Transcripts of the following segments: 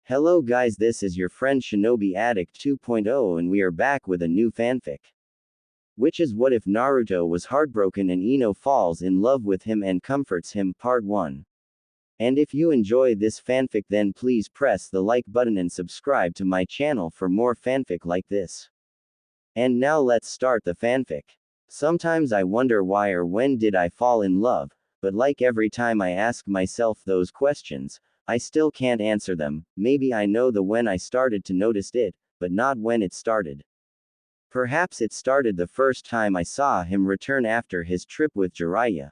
Hello guys, this is your friend Shinobi Addict 2.0 and we are back with a new fanfic. Which is what if Naruto was heartbroken and Ino falls in love with him and comforts him, part 1. And if you enjoy this fanfic then please press the like button and subscribe to my channel for more fanfic like this. And now let's start the fanfic. Sometimes I wonder why or when did I fall in love, but like every time I ask myself those questions, I still can't answer them. Maybe I know the when I started to notice it, but not when it started. Perhaps it started the first time I saw him return after his trip with Jiraiya.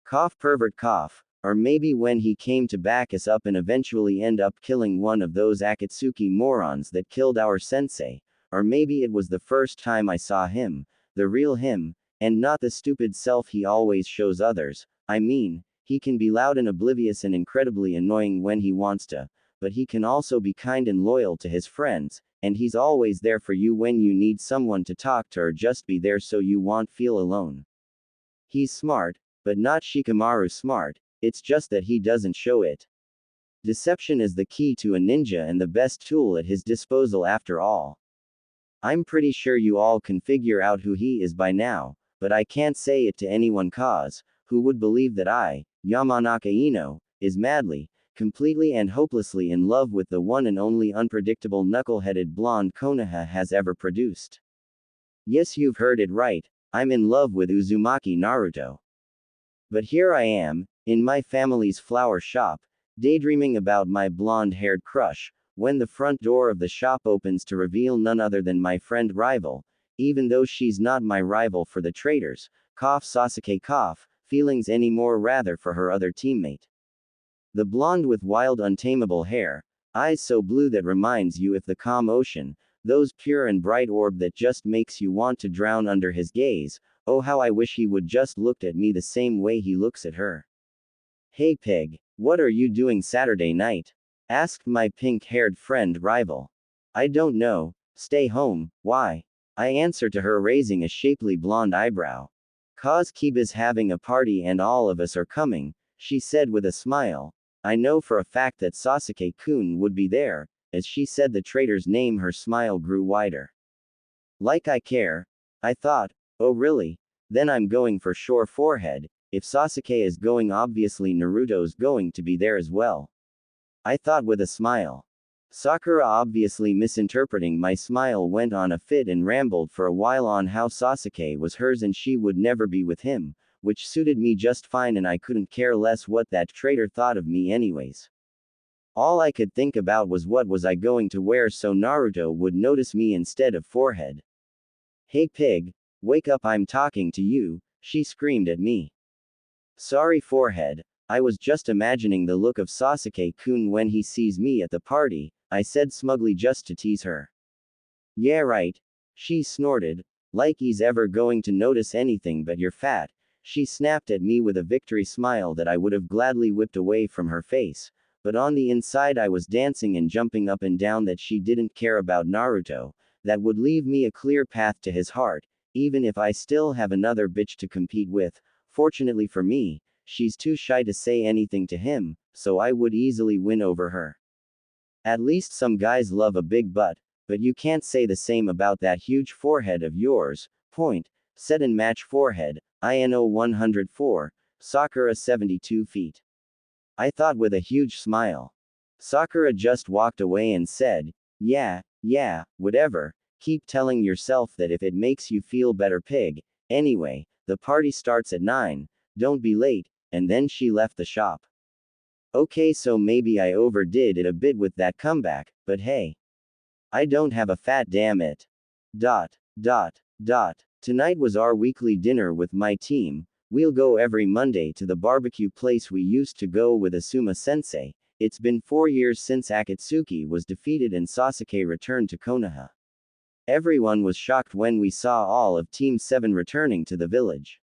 Cough pervert cough. Or maybe when he came to back us up and eventually end up killing one of those Akatsuki morons that killed our sensei. Or maybe it was the first time I saw him, the real him, and not the stupid self he always shows others. I mean, he can be loud and oblivious and incredibly annoying when he wants to, but he can also be kind and loyal to his friends, and he's always there for you when you need someone to talk to or just be there so you won't feel alone. He's smart, but not Shikamaru smart, it's just that he doesn't show it. Deception is the key to a ninja and the best tool at his disposal after all. I'm pretty sure you all can figure out who he is by now, but I can't say it to anyone cause, who would believe that I, Yamanaka Ino, is madly, completely and hopelessly in love with the one and only unpredictable knuckle-headed blonde Konoha has ever produced. Yes, you've heard it right, I'm in love with Uzumaki Naruto. But here I am, in my family's flower shop, daydreaming about my blonde-haired crush, when the front door of the shop opens to reveal none other than my friend rival, even though she's not my rival for the traders, cough Sasuke cough, feelings anymore rather for her other teammate. The blonde with wild untamable hair, eyes so blue that reminds you of the calm ocean, those pure and bright orb that just makes you want to drown under his gaze. Oh how I wish he would just looked at me the same way he looks at her. Hey pig, what are you doing Saturday night? Asked my pink-haired friend rival. I don't know, stay home, why? I answered to her raising a shapely blonde eyebrow. Cause Kiba's having a party and all of us are coming, she said with a smile. I know for a fact that Sasuke-kun would be there. As she said the traitor's name her smile grew wider. Like I care? I thought, oh really? Then I'm going for sure forehead. If Sasuke is going obviously Naruto's going to be there as well. I thought with a smile. Sakura obviously misinterpreting my smile went on a fit and rambled for a while on how Sasuke was hers and she would never be with him, which suited me just fine and I couldn't care less what that traitor thought of me anyways. All I could think about was what was I going to wear so Naruto would notice me instead of forehead. Hey pig, wake up I'm talking to you, she screamed at me. Sorry forehead, I was just imagining the look of Sasuke-kun when he sees me at the party, I said smugly just to tease her. Yeah right. She snorted, like he's ever going to notice anything but you're fat. She snapped at me with a victory smile that I would have gladly whipped away from her face, but on the inside I was dancing and jumping up and down that she didn't care about Naruto, that would leave me a clear path to his heart, even if I still have another bitch to compete with. Fortunately for me, she's too shy to say anything to him, so I would easily win over her. At least some guys love a big butt, but you can't say the same about that huge forehead of yours. Point. Set and match forehead, INO 104, Sakura 72 feet. I thought with a huge smile. Sakura just walked away and said, yeah, whatever, keep telling yourself that if it makes you feel better pig. Anyway, the party starts at 9, don't be late, and then she left the shop. Okay so maybe I overdid it a bit with that comeback, but hey. I don't have a fat damn it. Tonight was our weekly dinner with my team. We'll go every Monday to the barbecue place we used to go with Asuma sensei. It's been 4 years since Akatsuki was defeated and Sasuke returned to Konoha. Everyone was shocked when we saw all of Team 7 returning to the village.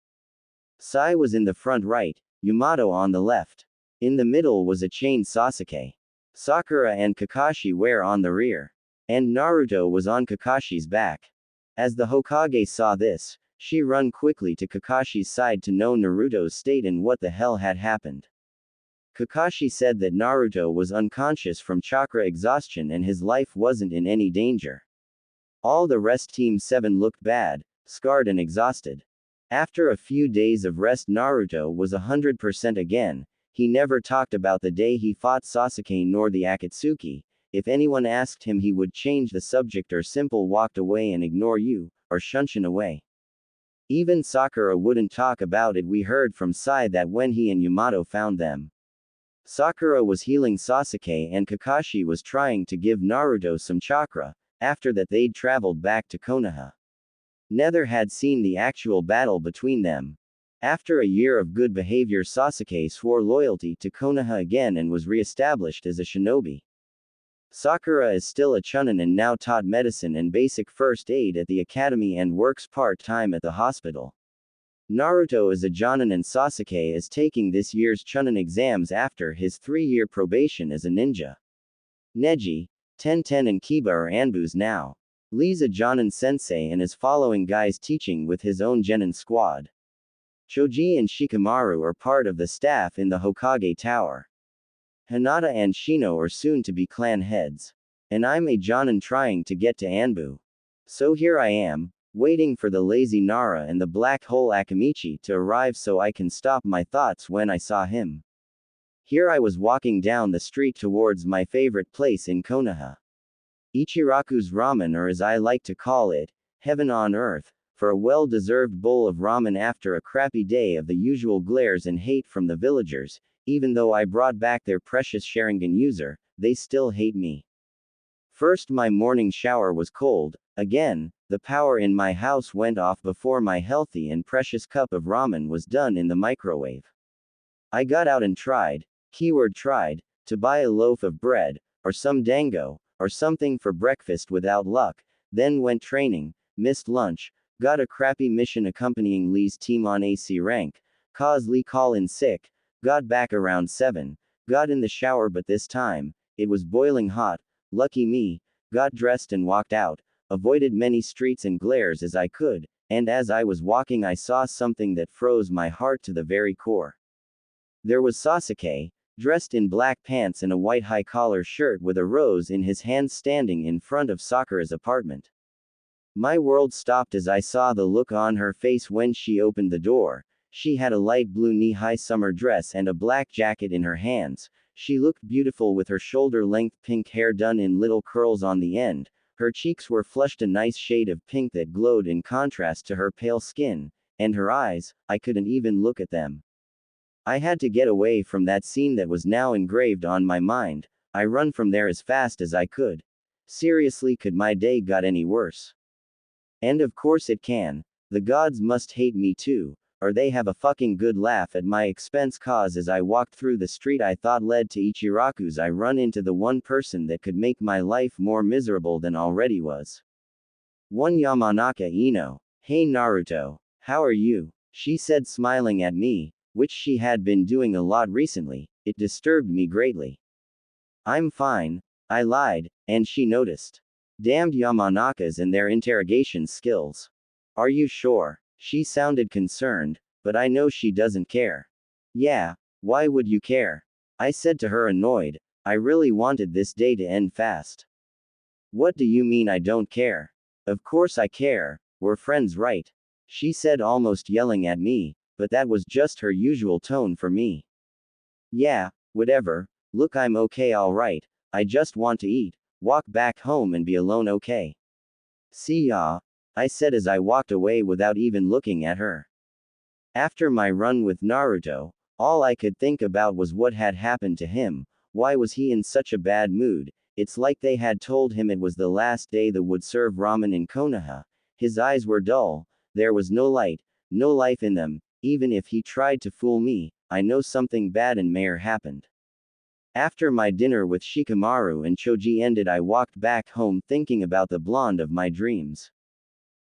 Sai was in the front right, Yamato on the left. In the middle was a chained Sasuke. Sakura and Kakashi were on the rear. And Naruto was on Kakashi's back. As the Hokage saw this, she ran quickly to Kakashi's side to know Naruto's state and what the hell had happened. Kakashi said that Naruto was unconscious from chakra exhaustion and his life wasn't in any danger. All the rest Team 7 looked bad, scarred and exhausted. After a few days of rest, Naruto was 100% again. He never talked about the day he fought Sasuke nor the Akatsuki. If anyone asked him, he would change the subject or simple walked away and ignore you, or shunshin away. Even Sakura wouldn't talk about it. We heard from Sai that when he and Yamato found them, Sakura was healing Sasuke and Kakashi was trying to give Naruto some chakra. After that they'd traveled back to Konoha. Neither had seen the actual battle between them. After a year of good behavior, Sasuke swore loyalty to Konoha again and was re-established as a shinobi. Sakura is still a chunin and now taught medicine and basic first aid at the academy and works part-time at the hospital. Naruto is a jonin and Sasuke is taking this year's chunin exams after his 3-year probation as a ninja. Neji, Tenten and Kiba are Anbus now. Lee's a jonin sensei and is following Guy's teaching with his own genin squad. Choji and Shikamaru are part of the staff in the Hokage Tower. Hinata and Shino are soon to be clan heads. And I'm a jonin trying to get to Anbu. So here I am, waiting for the lazy Nara and the black hole Akamichi to arrive so I can stop my thoughts when I saw him. Here I was walking down the street towards my favorite place in Konoha. Ichiraku's ramen, or as I like to call it, heaven on earth, for a well-deserved bowl of ramen after a crappy day of the usual glares and hate from the villagers. Even though I brought back their precious Sharingan user, they still hate me. First, my morning shower was cold. Again, the power in my house went off before my healthy and precious cup of ramen was done in the microwave. I got out and tried, keyword tried, to buy a loaf of bread, or some dango, or something for breakfast without luck, then went training, missed lunch, got a crappy mission accompanying Lee's team on AC rank, caused Lee call in sick, got back around 7, got in the shower but this time, it was boiling hot, lucky me, got dressed and walked out, avoided many streets and glares as I could, and as I was walking I saw something that froze my heart to the very core. There was Sasuke, dressed in black pants and a white high-collar shirt with a rose in his hand standing in front of Sakura's apartment. My world stopped as I saw the look on her face when she opened the door. She had a light blue knee-high summer dress and a black jacket in her hands. She looked beautiful with her shoulder-length pink hair done in little curls on the end. Her cheeks were flushed a nice shade of pink that glowed in contrast to her pale skin, and her eyes, I couldn't even look at them. I had to get away from that scene that was now engraved on my mind. I run from there as fast as I could. Seriously, could my day got any worse? And of course it can. The gods must hate me too, or they have a fucking good laugh at my expense, cause as I walked through the street I thought led to Ichiraku's I run into the one person that could make my life more miserable than already was. One Yamanaka Ino. Hey Naruto, how are you? She said smiling at me, which she had been doing a lot recently. It disturbed me greatly. I'm fine, I lied, and she noticed. Damned Yamanakas and their interrogation skills. Are you sure? She sounded concerned, but I know she doesn't care. Yeah, why would you care? I said to her, annoyed. I really wanted this day to end fast. What do you mean I don't care? Of course I care, we're friends, right? She said, almost yelling at me, but that was just her usual tone for me. Yeah, whatever, look, I'm okay, alright, I just want to eat, walk back home and be alone, okay? See ya, I said as I walked away without even looking at her. After my run with Naruto, all I could think about was what had happened to him. Why was he in such a bad mood? It's like they had told him it was the last day they would serve ramen in Konoha. His eyes were dull, there was no light, no life in them. Even if he tried to fool me, I know something bad and may have happened. After my dinner with Shikamaru and Choji ended, I walked back home thinking about the blonde of my dreams.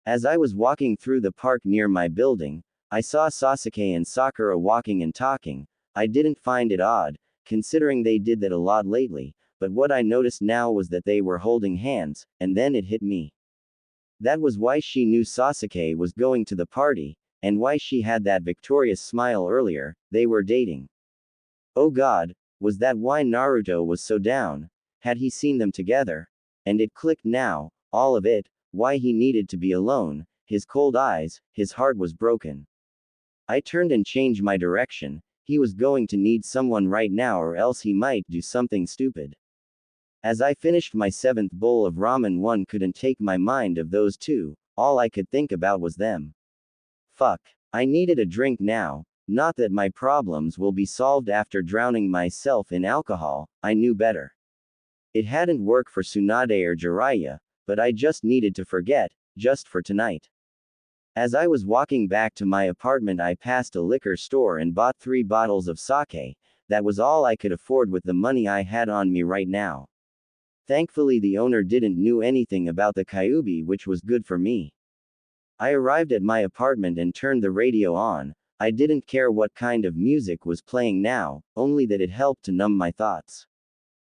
As I was walking through the park near my building, I saw Sasuke and Sakura walking and talking. I didn't find it odd, considering they did that a lot lately, but what I noticed now was that they were holding hands, and then it hit me. That was why she knew Sasuke was going to the party, and why she had that victorious smile earlier. They were dating. Oh God, Was that why Naruto was so down? Had he seen them together? And it clicked now, all of it, why he needed to be alone, his cold eyes, his heart was broken. I turned and changed my direction. He was going to need someone right now or else he might do something stupid. As I finished my 7th bowl of ramen, one couldn't take my mind of those two, all I could think about was them. Fuck. I needed a drink now. Not that my problems will be solved after drowning myself in alcohol, I knew better. It hadn't worked for Tsunade or Jiraiya, but I just needed to forget, just for tonight. As I was walking back to my apartment, I passed a liquor store and bought 3 bottles of sake. That was all I could afford with the money I had on me right now. Thankfully, the owner didn't know anything about the Kyuubi, which was good for me. I arrived at my apartment and turned the radio on. I didn't care what kind of music was playing now, only that it helped to numb my thoughts.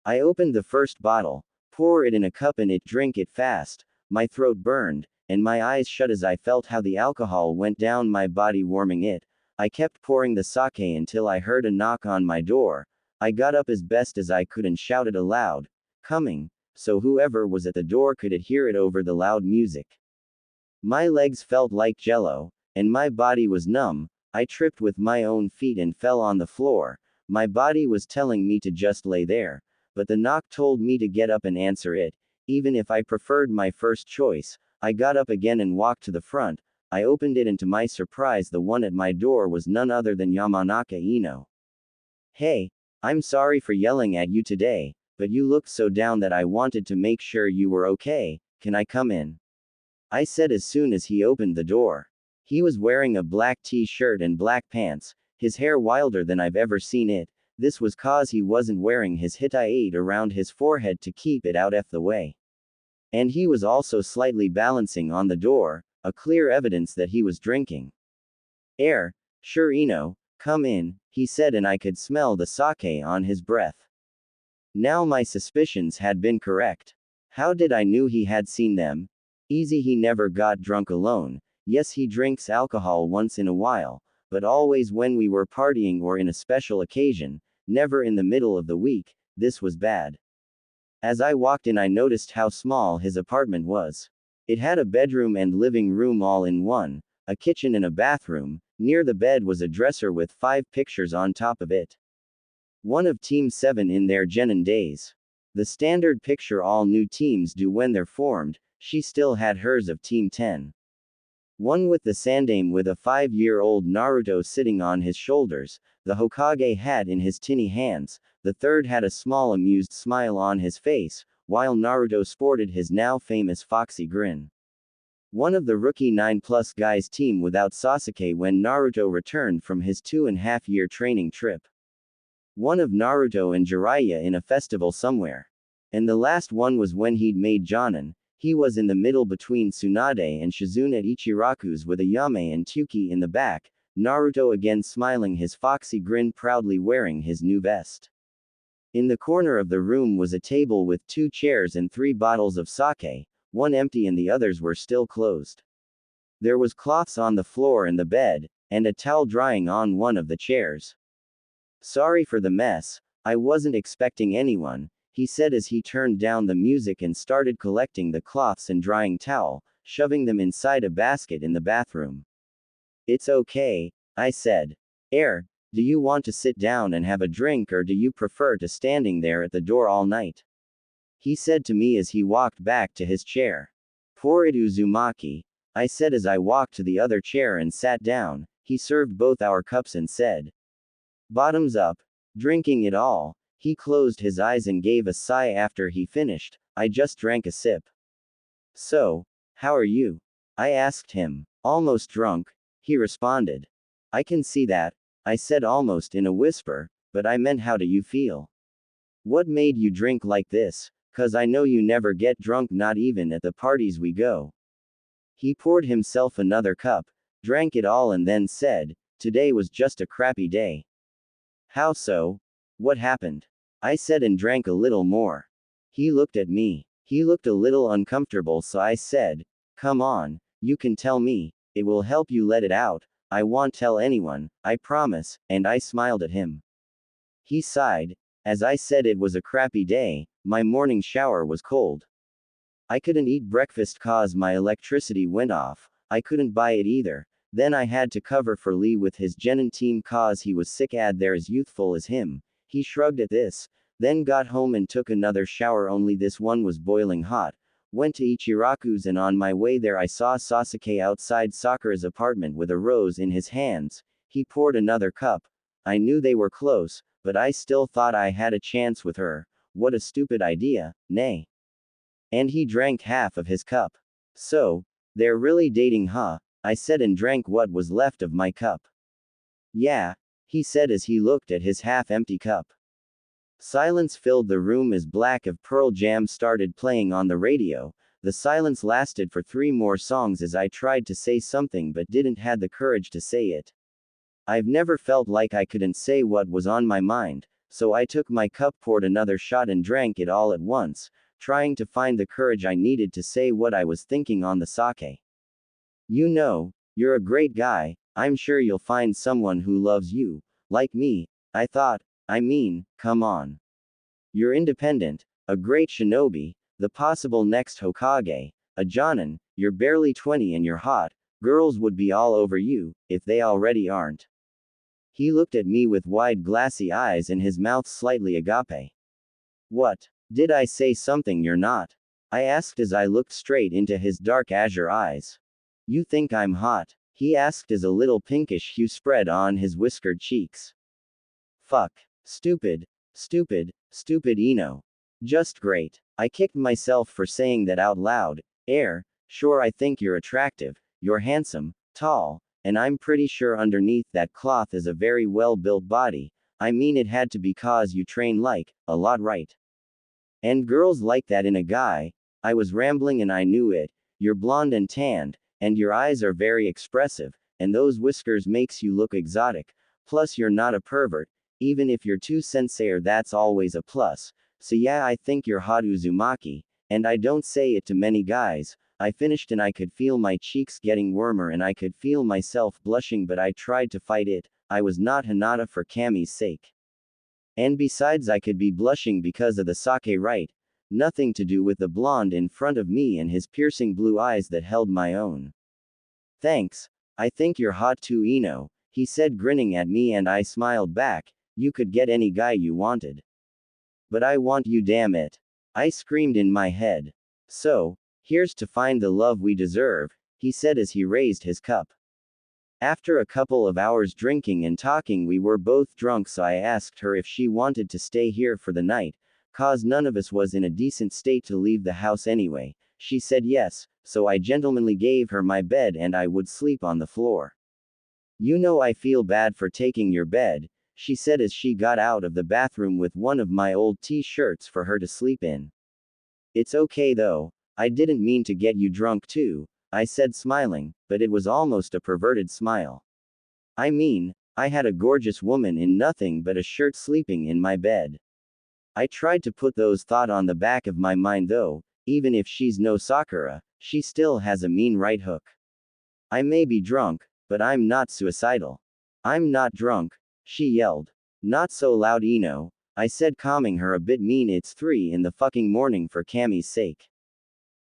I opened the first bottle, pour it in a cup and drink it fast. My throat burned, and my eyes shut as I felt how the alcohol went down my body, warming it. I kept pouring the sake until I heard a knock on my door. I got up as best as I could and shouted aloud, "Coming," so whoever was at the door could hear it over the loud music. My legs felt like jello, and my body was numb. I tripped with my own feet and fell on the floor. My body was telling me to just lay there, but the knock told me to get up and answer it, even if I preferred my first choice. I got up again and walked to the front. I opened it, and to my surprise, the one at my door was none other than Yamanaka Ino. "Hey, I'm sorry for yelling at you today, but you looked so down that I wanted to make sure you were okay. Can I come in?" I said as soon as he opened the door. He was wearing a black t-shirt and black pants, his hair wilder than I've ever seen it. This was cause he wasn't wearing his hitai around his forehead to keep it out of the way. And he was also slightly balancing on the door, a clear evidence that he was drinking. Sure Ino, come in," he said, and I could smell the sake on his breath. Now my suspicions had been correct. How did I knew he had seen them? Easy, he never got drunk alone. Yes, he drinks alcohol once in a while, but always when we were partying or in a special occasion, never in the middle of the week. This was bad. As I walked in, I noticed how small his apartment was. It had a bedroom and living room all in one, a kitchen and a bathroom. Near the bed was a dresser with 5 pictures on top of it. One of Team 7 in their Genin days. The standard picture all new teams do when they're formed. She still had hers of Team 10. One with the Sandame with a 5-year-old Naruto sitting on his shoulders, the Hokage hat in his tinny hands. The third had a small amused smile on his face, while Naruto sported his now famous foxy grin. One of the rookie 9+ guys team without Sasuke when Naruto returned from his 2.5-year training trip. One of Naruto and Jiraiya in a festival somewhere. And the last one was when he'd made Jonin. He was in the middle between Tsunade and Shizune at Ichiraku's with a Yame and Tuki in the back. Naruto again smiling his foxy grin, proudly wearing his new vest. In the corner of the room was a table with 2 chairs and 3 bottles of sake, one empty and the others were still closed. There was cloths on the floor and the bed, and a towel drying on one of the chairs. "Sorry for the mess, I wasn't expecting anyone," he said as he turned down the music and started collecting the cloths and drying towel, shoving them inside a basket in the bathroom. "It's okay," I said. Do you want to sit down and have a drink, or do you prefer to standing there at the door all night?" he said to me as he walked back to his chair. "Pour it Uzumaki," I said as I walked to the other chair and sat down. He served both our cups and said, "Bottoms up." Drinking it all. He closed his eyes and gave a sigh after he finished. I just drank a sip. "So, how are you?" I asked him. "Almost drunk," he responded. "I can see that," I said almost in a whisper, "but I meant how do you feel? What made you drink like this? 'Cause I know you never get drunk, not even at the parties we go." He poured himself another cup, drank it all and then said, "Today was just a crappy day." "How so? What happened?" I said and drank a little more. He looked at me. He looked a little uncomfortable, so I said, "Come on, you can tell me, it will help you let it out. I won't tell anyone, I promise," and I smiled at him. He sighed. As I said, it was a crappy day, my morning shower was cold. I couldn't eat breakfast cause my electricity went off, I couldn't buy it either. Then I had to cover for Lee with his Genin team cause he was sick they're as youthful as him. He shrugged at this, then got home and took another shower, only this one was boiling hot. Went to Ichiraku's and on my way there I saw Sasuke outside Sakura's apartment with a rose in his hands. He poured another cup. I knew they were close, but I still thought I had a chance with her. What a stupid idea, nay. And he drank half of his cup. So, they're really dating, huh? I said and drank what was left of my cup. Yeah, he said as he looked at his half-empty cup. Silence filled the room as Black of Pearl Jam started playing on the radio. The silence lasted for 3 more songs as I tried to say something but didn't have the courage to say it. I've never felt like I couldn't say what was on my mind, so I took my cup, poured another shot and drank it all at once, trying to find the courage I needed to say what I was thinking on the sake. You know, you're a great guy, I'm sure you'll find someone who loves you, like me, I thought. I mean, come on. You're independent, a great shinobi, the possible next Hokage, a Jonin, you're barely 20 and you're hot, girls would be all over you, if they already aren't. He looked at me with wide glassy eyes and his mouth slightly agape. What? Did I say something you're not? I asked as I looked straight into his dark azure eyes. You think I'm hot? He asked as a little pinkish hue spread on his whiskered cheeks. Fuck. Stupid. Stupid. Stupid Ino. Just great. I kicked myself for saying that out loud. Sure I think you're attractive, you're handsome, tall, and I'm pretty sure underneath that cloth is a very well-built body. I mean it had to be cause you train like, a lot, right? And girls like that in a guy. I was rambling and I knew it. You're blonde and tanned, and your eyes are very expressive, and those whiskers makes you look exotic. Plus you're not a pervert. Even if you're too sincere, that's always a plus. So yeah, I think you're hot, Uzumaki, and I don't say it to many guys. I finished and I could feel my cheeks getting warmer and I could feel myself blushing, but I tried to fight it. I was not Hinata for Kami's sake. And besides, I could be blushing because of the sake, right? Nothing to do with the blonde in front of me and his piercing blue eyes that held my own. Thanks. I think you're hot too, Ino, he said, grinning at me, and I smiled back. You could get any guy you wanted. But I want you, damn it. I screamed in my head. So, here's to find the love we deserve, he said as he raised his cup. After a couple of hours drinking and talking, we were both drunk, so I asked her if she wanted to stay here for the night, cause none of us was in a decent state to leave the house anyway. She said yes, so I gentlemanly gave her my bed and I would sleep on the floor. You know, I feel bad for taking your bed, she said as she got out of the bathroom with one of my old t-shirts for her to sleep in. It's okay though, I didn't mean to get you drunk too, I said, smiling, but it was almost a perverted smile. I mean, I had a gorgeous woman in nothing but a shirt sleeping in my bed. I tried to put those thoughts on the back of my mind though. Even if she's no Sakura, she still has a mean right hook. I may be drunk, but I'm not suicidal. I'm not drunk, she yelled. Not so loud, Ino, I said, calming her a bit. Mean it's 3 in the fucking morning for Kami's sake.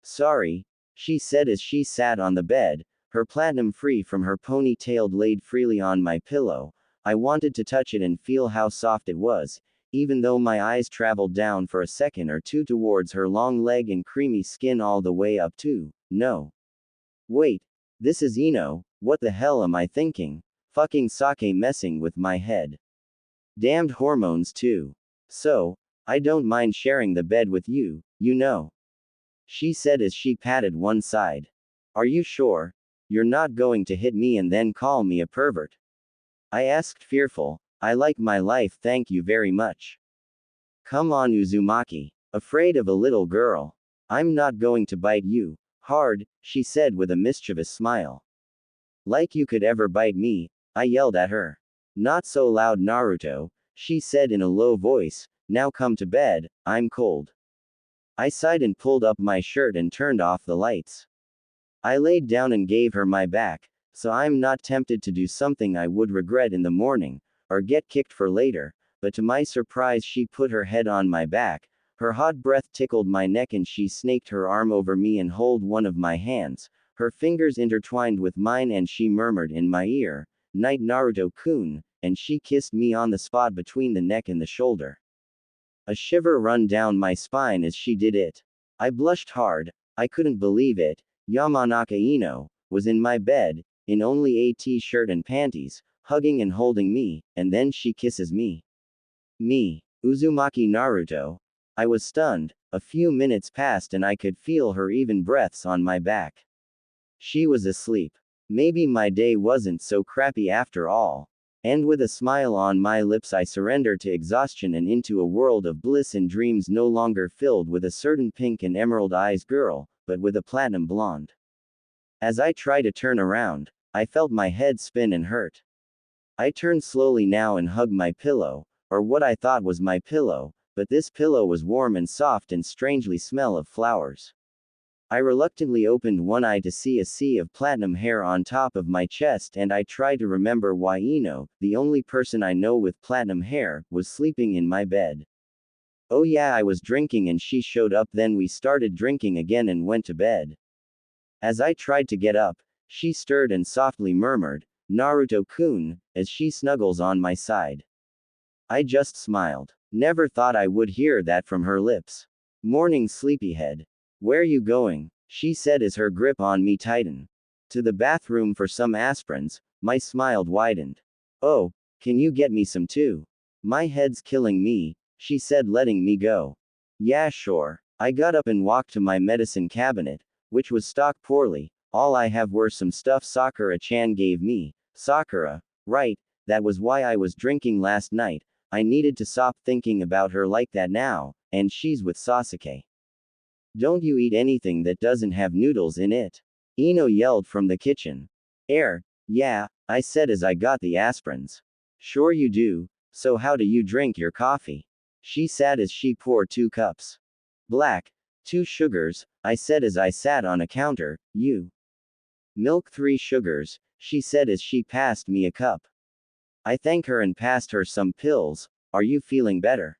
Sorry, she said as she sat on the bed, her platinum free from her ponytail laid freely on my pillow. I wanted to touch it and feel how soft it was, even though my eyes traveled down for a second or two towards her long leg and creamy skin all the way up to, no. Wait, this is Ino, what the hell am I thinking? Fucking sake messing with my head. Damned hormones too. So, I don't mind sharing the bed with you, you know. She said as she patted one side. Are you sure? You're not going to hit me and then call me a pervert? I asked, fearful. I like my life, thank you very much. Come on, Uzumaki. Afraid of a little girl. I'm not going to bite you hard, she said with a mischievous smile. Like you could ever bite me, I yelled at her. Not so loud, Naruto, she said in a low voice. Now come to bed, I'm cold. I sighed and pulled up my shirt and turned off the lights. I laid down and gave her my back, so I'm not tempted to do something I would regret in the morning, or get kicked for later. but to my surprise she put her head on my back, her hot breath tickled my neck and she snaked her arm over me and held one of my hands, her fingers intertwined with mine and she murmured in my ear, "Night Naruto-kun," and she kissed me on the spot between the neck and the shoulder. A shiver run down my spine as she did it. I blushed hard, I couldn't believe it. Yamanaka Ino was in my bed, in only a t-shirt and panties, hugging and holding me, and then she kisses me. Me, Uzumaki Naruto. I was stunned. A few minutes passed and I could feel her even breaths on my back. She was asleep. Maybe my day wasn't so crappy after all. And with a smile on my lips I surrendered to exhaustion and into a world of bliss and dreams no longer filled with a certain pink and emerald eyes girl, but with a platinum blonde. As I tried to turn around, I felt my head spin and hurt. I turned slowly now and hugged my pillow, or what I thought was my pillow, but this pillow was warm and soft and strangely smell of flowers. I reluctantly opened one eye to see a sea of platinum hair on top of my chest and I tried to remember why Ino, the only person I know with platinum hair, was sleeping in my bed. Oh yeah, I was drinking and she showed up, then we started drinking again and went to bed. As I tried to get up, she stirred and softly murmured, "Naruto-kun," as she snuggles on my side. I just smiled. Never thought I would hear that from her lips. "Morning, sleepyhead. Where you going?" she said as her grip on me tightened. "To the bathroom for some aspirins." My smile widened. "Oh, can you get me some too? My head's killing me," she said, letting me go. "Yeah, sure." I got up and walked to my medicine cabinet, which was stocked poorly. All I have were some stuff Sakura-chan gave me. Sakura, right, that was why I was drinking last night. I needed to stop thinking about her like that now, and she's with Sasuke. "Don't you eat anything that doesn't have noodles in it?" Ino yelled from the kitchen. Yeah, I said as I got the aspirins. "Sure you do, so how do you drink your coffee?" She said as she poured 2 cups. "Black, 2 sugars, I said as I sat on a counter. "You." "Milk 3 sugars, she said as she passed me a cup. I thanked her and passed her some pills. "Are you feeling better?"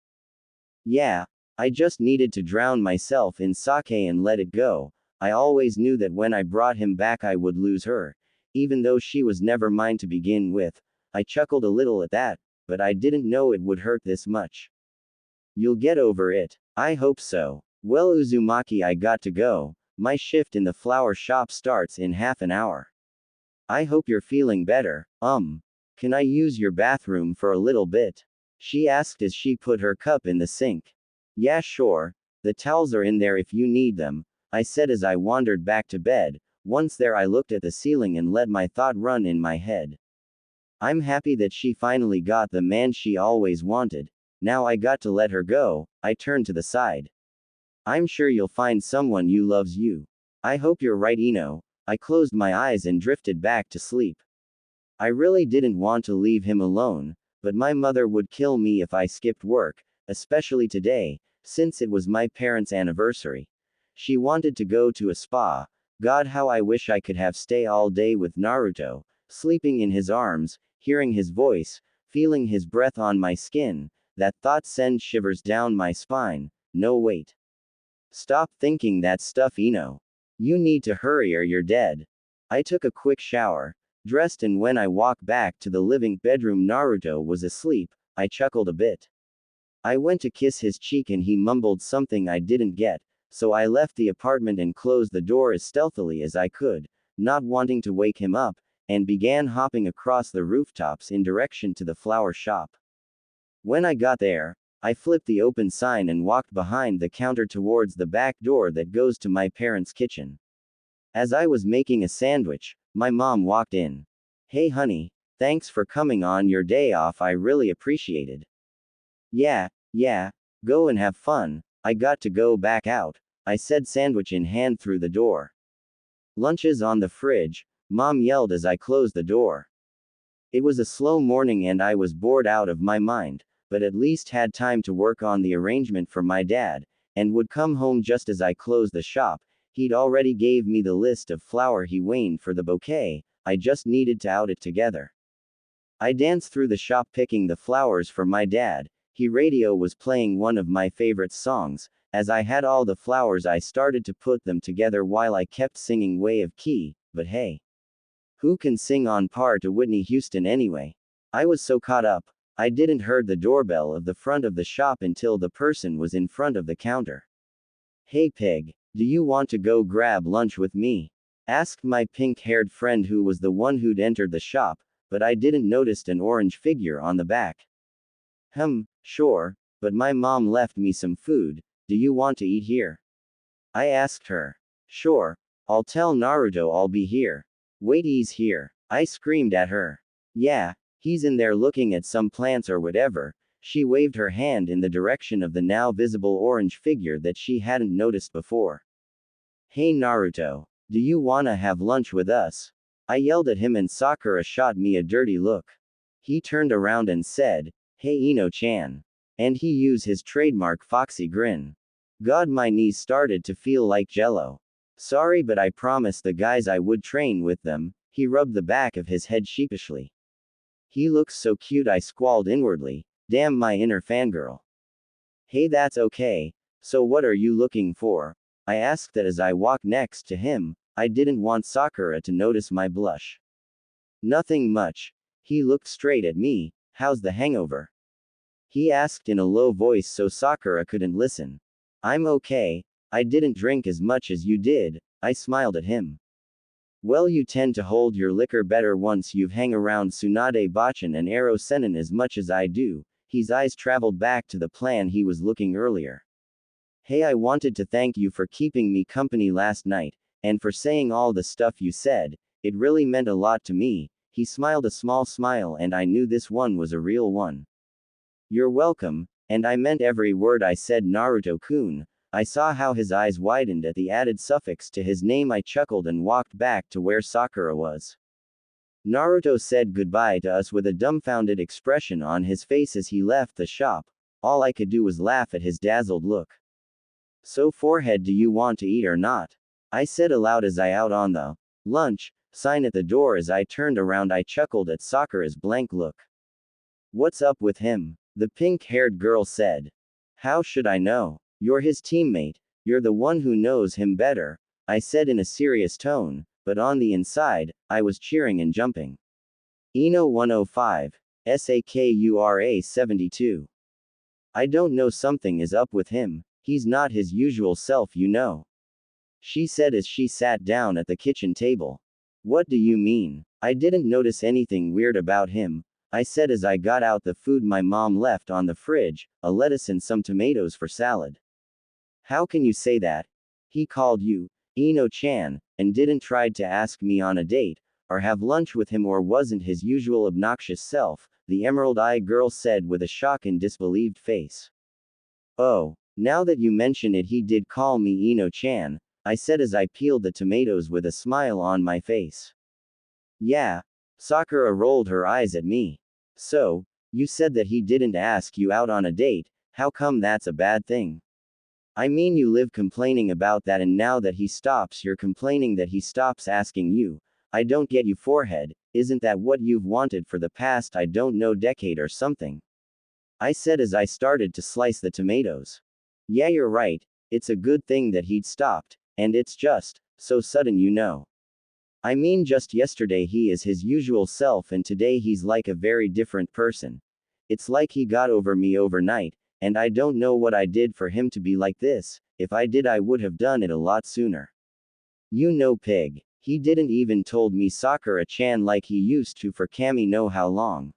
"Yeah. I just needed to drown myself in sake and let it go. I always knew that when I brought him back I would lose her. Even though she was never mine to begin with." I chuckled a little at that, but I didn't know it would hurt this much. "You'll get over it." "I hope so." "Well, Uzumaki, I got to go. My shift in the flower shop starts in half an hour." "I hope you're feeling better. Can I use your bathroom for a little bit?" she asked as she put her cup in the sink. "Yeah, sure. The towels are in there if you need them," I said as I wandered back to bed. Once there I looked at the ceiling and let my thought run in my head. I'm happy that she finally got the man she always wanted. Now I got to let her go. I turned to the side. "I'm sure you'll find someone who loves you." "I hope you're right, Ino." I closed my eyes and drifted back to sleep. I really didn't want to leave him alone, but my mother would kill me if I skipped work, especially today, since it was my parents' anniversary. She wanted to go to a spa. God, how I wish I could have stay all day with Naruto, sleeping in his arms, hearing his voice, feeling his breath on my skin. That thought sends shivers down my spine. No, wait. Stop thinking that stuff, Ino. You need to hurry or you're dead. I took a quick shower, dressed, and when I walked back to the living bedroom Naruto was asleep. I chuckled a bit. I went to kiss his cheek and he mumbled something I didn't get, so I left the apartment and closed the door as stealthily as I could, not wanting to wake him up, and began hopping across the rooftops in direction to the flower shop. When I got there, I flipped the open sign and walked behind the counter towards the back door that goes to my parents' kitchen. As I was making a sandwich, my mom walked in. "Hey honey, thanks for coming on your day off, I really appreciate it." Yeah, go and have fun. I got to go back out," I said, sandwich in hand through the door. "Lunch is on the fridge," Mom yelled as I closed the door. It was a slow morning and I was bored out of my mind, but at least had time to work on the arrangement for my dad, and would come home just as I closed the shop. He'd already gave me the list of flower he wanted for the bouquet, I just needed to out it together. I danced through the shop picking the flowers for my dad. He radio was playing one of my favorite songs. As I had all the flowers, I started to put them together while I kept singing Way of Key, but hey. Who can sing on par to Whitney Houston anyway? I was so caught up, I didn't heard the doorbell of the front of the shop until the person was in front of the counter. Hey pig, do you want to go grab lunch with me? Asked my pink-haired friend who was the one who'd entered the shop, but I didn't notice an orange figure on the back. Sure, but my mom left me some food, do you want to eat here? I asked her. Sure, I'll tell Naruto I'll be here. Wait, he's here. I screamed at her. Yeah, he's in there looking at some plants or whatever. She waved her hand in the direction of the now visible orange figure that she hadn't noticed before. Hey Naruto, do you wanna have lunch with us? I yelled at him and Sakura shot me a dirty look. He turned around and said, Hey Ino-chan. And he used his trademark foxy grin. God, my knees started to feel like jello. Sorry, but I promised the guys I would train with them. He rubbed the back of his head sheepishly. He looks so cute, I squalled inwardly. Damn, my inner fangirl. Hey, that's okay. So what are you looking for? I asked that as I walked next to him. I didn't want Sakura to notice my blush. Nothing much. He looked straight at me. How's the hangover? He asked in a low voice so Sakura couldn't listen. I'm okay. I didn't drink as much as you did. I smiled at him. Well, you tend to hold your liquor better once you've hang around Tsunade Bachan and Ero Senin as much as I do. His eyes traveled back to the plan he was looking earlier. Hey, I wanted to thank you for keeping me company last night, and for saying all the stuff you said. It really meant a lot to me. He smiled a small smile and I knew this one was a real one. You're welcome, and I meant every word I said, Naruto-kun. I saw how his eyes widened at the added suffix to his name. I chuckled and walked back to where Sakura was. Naruto said goodbye to us with a dumbfounded expression on his face as he left the shop. All I could do was laugh at his dazzled look. So forehead, do you want to eat or not? I said aloud as I out on the lunch sign at the door. As I turned around, I chuckled at Sakura's blank look. What's up with him? The pink-haired girl said. How should I know? You're his teammate. You're the one who knows him better, I said in a serious tone, but on the inside, I was cheering and jumping. Eno 105. Sakura 72. I don't know, something is up with him. He's not his usual self, you know. She said as she sat down at the kitchen table. What do you mean? I didn't notice anything weird about him, I said as I got out the food my mom left on the fridge, a lettuce and some tomatoes for salad. How can you say that? He called you, Ino-chan, and didn't try to ask me on a date, or have lunch with him, or wasn't his usual obnoxious self, the emerald-eyed girl said with a shocked and disbelieved face. Oh, now that you mention it, he did call me Ino-chan, I said as I peeled the tomatoes with a smile on my face. Yeah. Sakura rolled her eyes at me. So, you said that he didn't ask you out on a date, how come that's a bad thing? I mean, you live complaining about that, and now that he stops, you're complaining that he stops asking you. I don't get you, forehead. Isn't that what you've wanted for the past, I don't know, decade or something? I said as I started to slice the tomatoes. Yeah, you're right. It's a good thing that he'd stopped, and it's just so sudden, you know. I mean, just yesterday he is his usual self, and today he's like a very different person. It's like he got over me overnight, and I don't know what I did for him to be like this. If I did, I would have done it a lot sooner. You know, pig. He didn't even told me Sakura-chan like he used to for Kami know how long.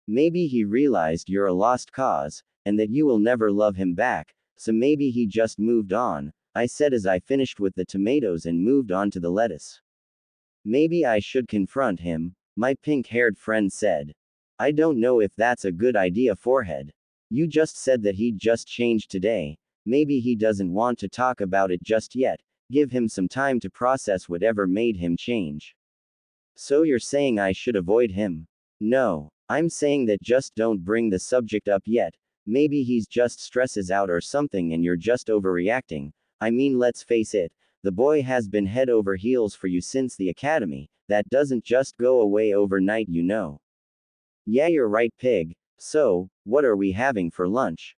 Maybe he realized you're a lost cause, and that you will never love him back, so maybe he just moved on, I said as I finished with the tomatoes and moved on to the lettuce. Maybe I should confront him, my pink-haired friend said. I don't know if that's a good idea, forehead. You just said that he'd just changed today. Maybe he doesn't want to talk about it just yet. Give him some time to process whatever made him change. So you're saying I should avoid him? No, I'm saying that just don't bring the subject up yet. Maybe he's just stresses out or something and you're just overreacting. I mean, let's face it. The boy has been head over heels for you since the academy. That doesn't just go away overnight, you know. Yeah, you're right, pig. So, what are we having for lunch?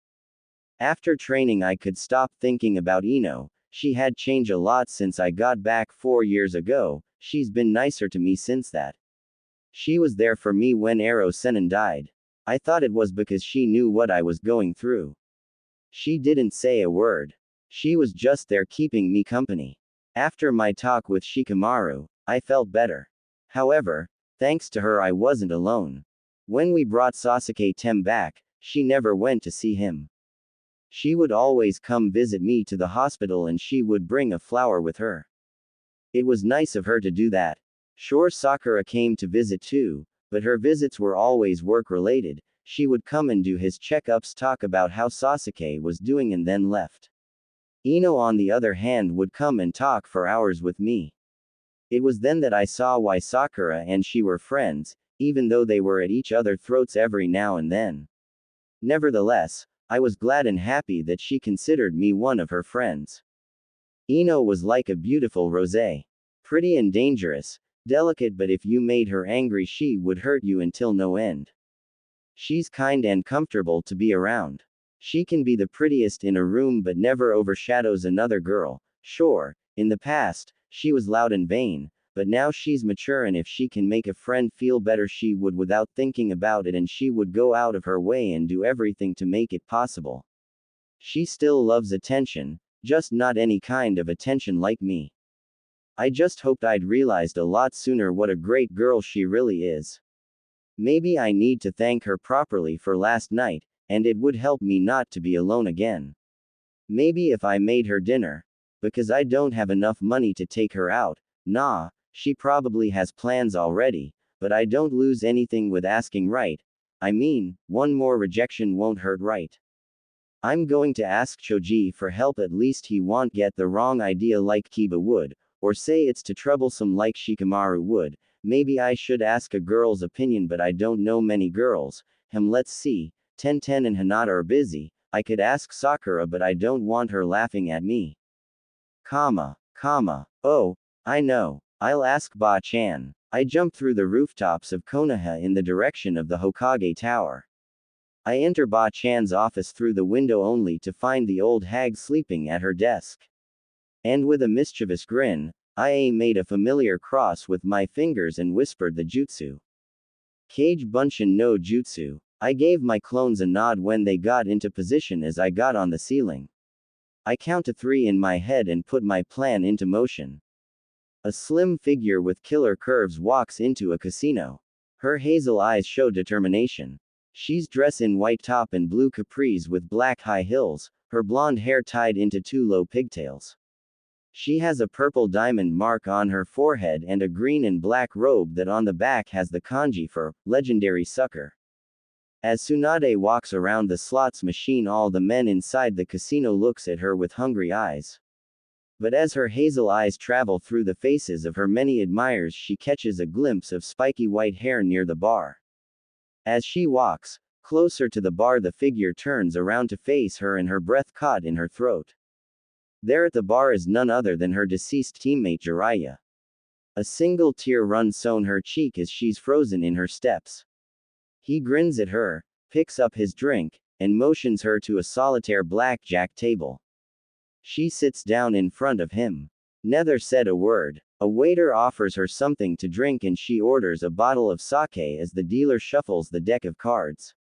After training, I could stop thinking about Ino. She had changed a lot since I got back 4 years ago. She's been nicer to me since that. She was there for me when Ero Senin died. I thought it was because she knew what I was going through. She didn't say a word. She was just there keeping me company. After my talk with Shikamaru, I felt better. However, thanks to her, I wasn't alone. When we brought Sasuke Tem back, she never went to see him. She would always come visit me to the hospital and she would bring a flower with her. It was nice of her to do that. Sure, Sakura came to visit too, but her visits were always work related. She would come and do his checkups, talk about how Sasuke was doing, and then left. Ino, on the other hand, would come and talk for hours with me. It was then that I saw why Sakura and she were friends, even though they were at each other's throats every now and then. Nevertheless, I was glad and happy that she considered me one of her friends. Ino was like a beautiful rosé. Pretty and dangerous, delicate, but if you made her angry, she would hurt you until no end. She's kind and comfortable to be around. She can be the prettiest in a room but never overshadows another girl. Sure, in the past, she was loud and vain, but now she's mature, and if she can make a friend feel better, she would without thinking about it, and she would go out of her way and do everything to make it possible. She still loves attention, just not any kind of attention like me. I just hoped I'd realized a lot sooner what a great girl she really is. Maybe I need to thank her properly for last night, and it would help me not to be alone again. Maybe if I made her dinner. Because I don't have enough money to take her out. Nah, she probably has plans already, but I don't lose anything with asking, right? I mean, one more rejection won't hurt, right? I'm going to ask Choji for help, at least he won't get the wrong idea like Kiba would, or say it's too troublesome like Shikamaru would. Maybe I should ask a girl's opinion, but I don't know many girls. Let's see, Tenten and Hinata are busy. I could ask Sakura, but I don't want her laughing at me. Oh, I know. I'll ask Ba-chan. I jump through the rooftops of Konoha in the direction of the Hokage Tower. I enter Ba-chan's office through the window only to find the old hag sleeping at her desk. And with a mischievous grin, I made a familiar cross with my fingers and whispered the jutsu. Kage Bunshin no Jutsu. I gave my clones a nod when they got into position as I got on the ceiling. I count to 3 in my head and put my plan into motion. A slim figure with killer curves walks into a casino. Her hazel eyes show determination. She's dressed in white top and blue capris with black high heels, her blonde hair tied into 2 low pigtails. She has a purple diamond mark on her forehead and a green and black robe that on the back has the kanji for legendary sucker. As Tsunade walks around the slots machine, all the men inside the casino looks at her with hungry eyes. But as her hazel eyes travel through the faces of her many admirers, she catches a glimpse of spiky white hair near the bar. As she walks closer to the bar, the figure turns around to face her and her breath caught in her throat. There at the bar is none other than her deceased teammate Jiraiya. A single tear runs down her cheek as she's frozen in her steps. He grins at her, picks up his drink, and motions her to a solitaire blackjack table. She sits down in front of him. Neither said a word. A waiter offers her something to drink and she orders a bottle of sake as the dealer shuffles the deck of cards.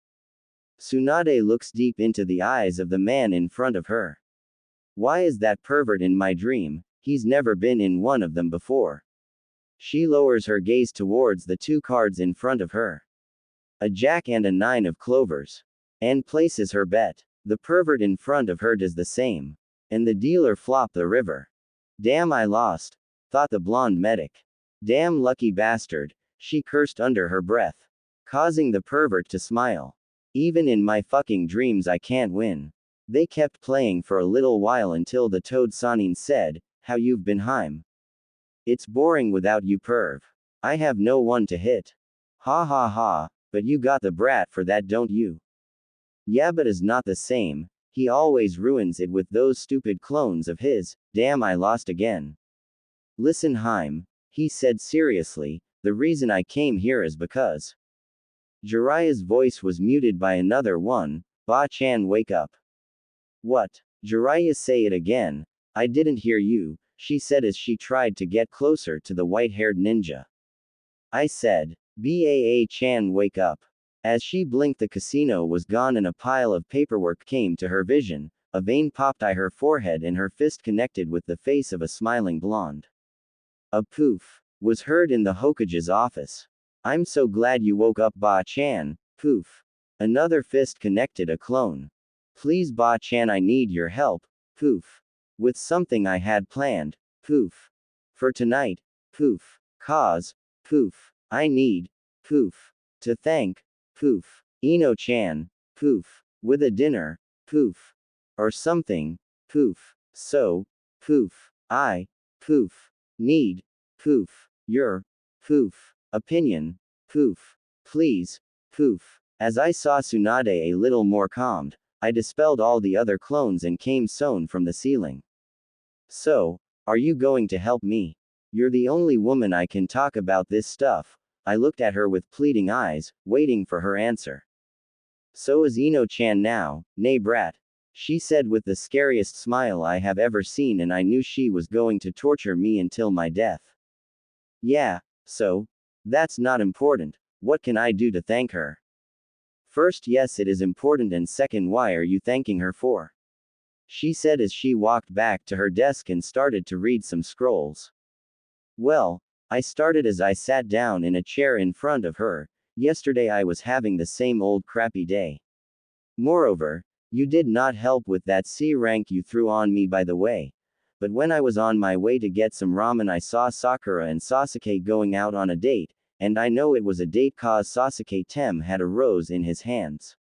Tsunade looks deep into the eyes of the man in front of her. Why is that pervert in my dream? He's never been in one of them before. She lowers her gaze towards the 2 cards in front of her. A jack and a 9 of clovers. And places her bet. The pervert in front of her does the same. And the dealer flop the river. Damn, I lost, thought the blonde medic. Damn lucky bastard, she cursed under her breath, causing the pervert to smile. Even in my fucking dreams I can't win. They kept playing for a little while until the toad Sanin said, "How you've been, Heim? It's boring without you, perv. I have no one to hit. Ha ha ha, but you got the brat for that, don't you?" Yeah, but is not the same. He always ruins it with those stupid clones of his. Damn, I lost again. Listen, Heim, he said seriously, the reason I came here is because Jiraiya's voice was muted by another one. Ba-chan, wake up. What? Jiraiya, say it again. I didn't hear you, she said as she tried to get closer to the white-haired ninja. I said, Baa-chan, wake up. As she blinked, the casino was gone and a pile of paperwork came to her vision. A vein popped on her forehead and her fist connected with the face of a smiling blonde. A poof was heard in the Hokage's office. I'm so glad you woke up, Ba-chan. Poof. Another fist connected a clone. Please, Ba-chan, I need your help. Poof. With something I had planned. Poof. For tonight. Poof. Cause. Poof. I need. Poof. To thank. Poof. Ino-chan. Poof. With a dinner. Poof. Or something. Poof. So. Poof. I. Poof. Need. Poof. Your. Poof. Opinion. Poof. Please. Poof. As I saw Tsunade a little more calmed, I dispelled all the other clones and came sewn from the ceiling. So, are you going to help me? You're the only woman I can talk about this stuff. I looked at her with pleading eyes, waiting for her answer. So is Ino-chan now, nay brat. She said with the scariest smile I have ever seen, and I knew she was going to torture me until my death. Yeah, so? That's not important. What can I do to thank her? First, yes, it is important, and second, why are you thanking her for? She said as she walked back to her desk and started to read some scrolls. Well, I started as I sat down in a chair in front of her. Yesterday I was having the same old crappy day. Moreover, you did not help with that C rank you threw on me, by the way. But when I was on my way to get some ramen, I saw Sakura and Sasuke going out on a date, and I know it was a date cause Sasuke had a rose in his hands.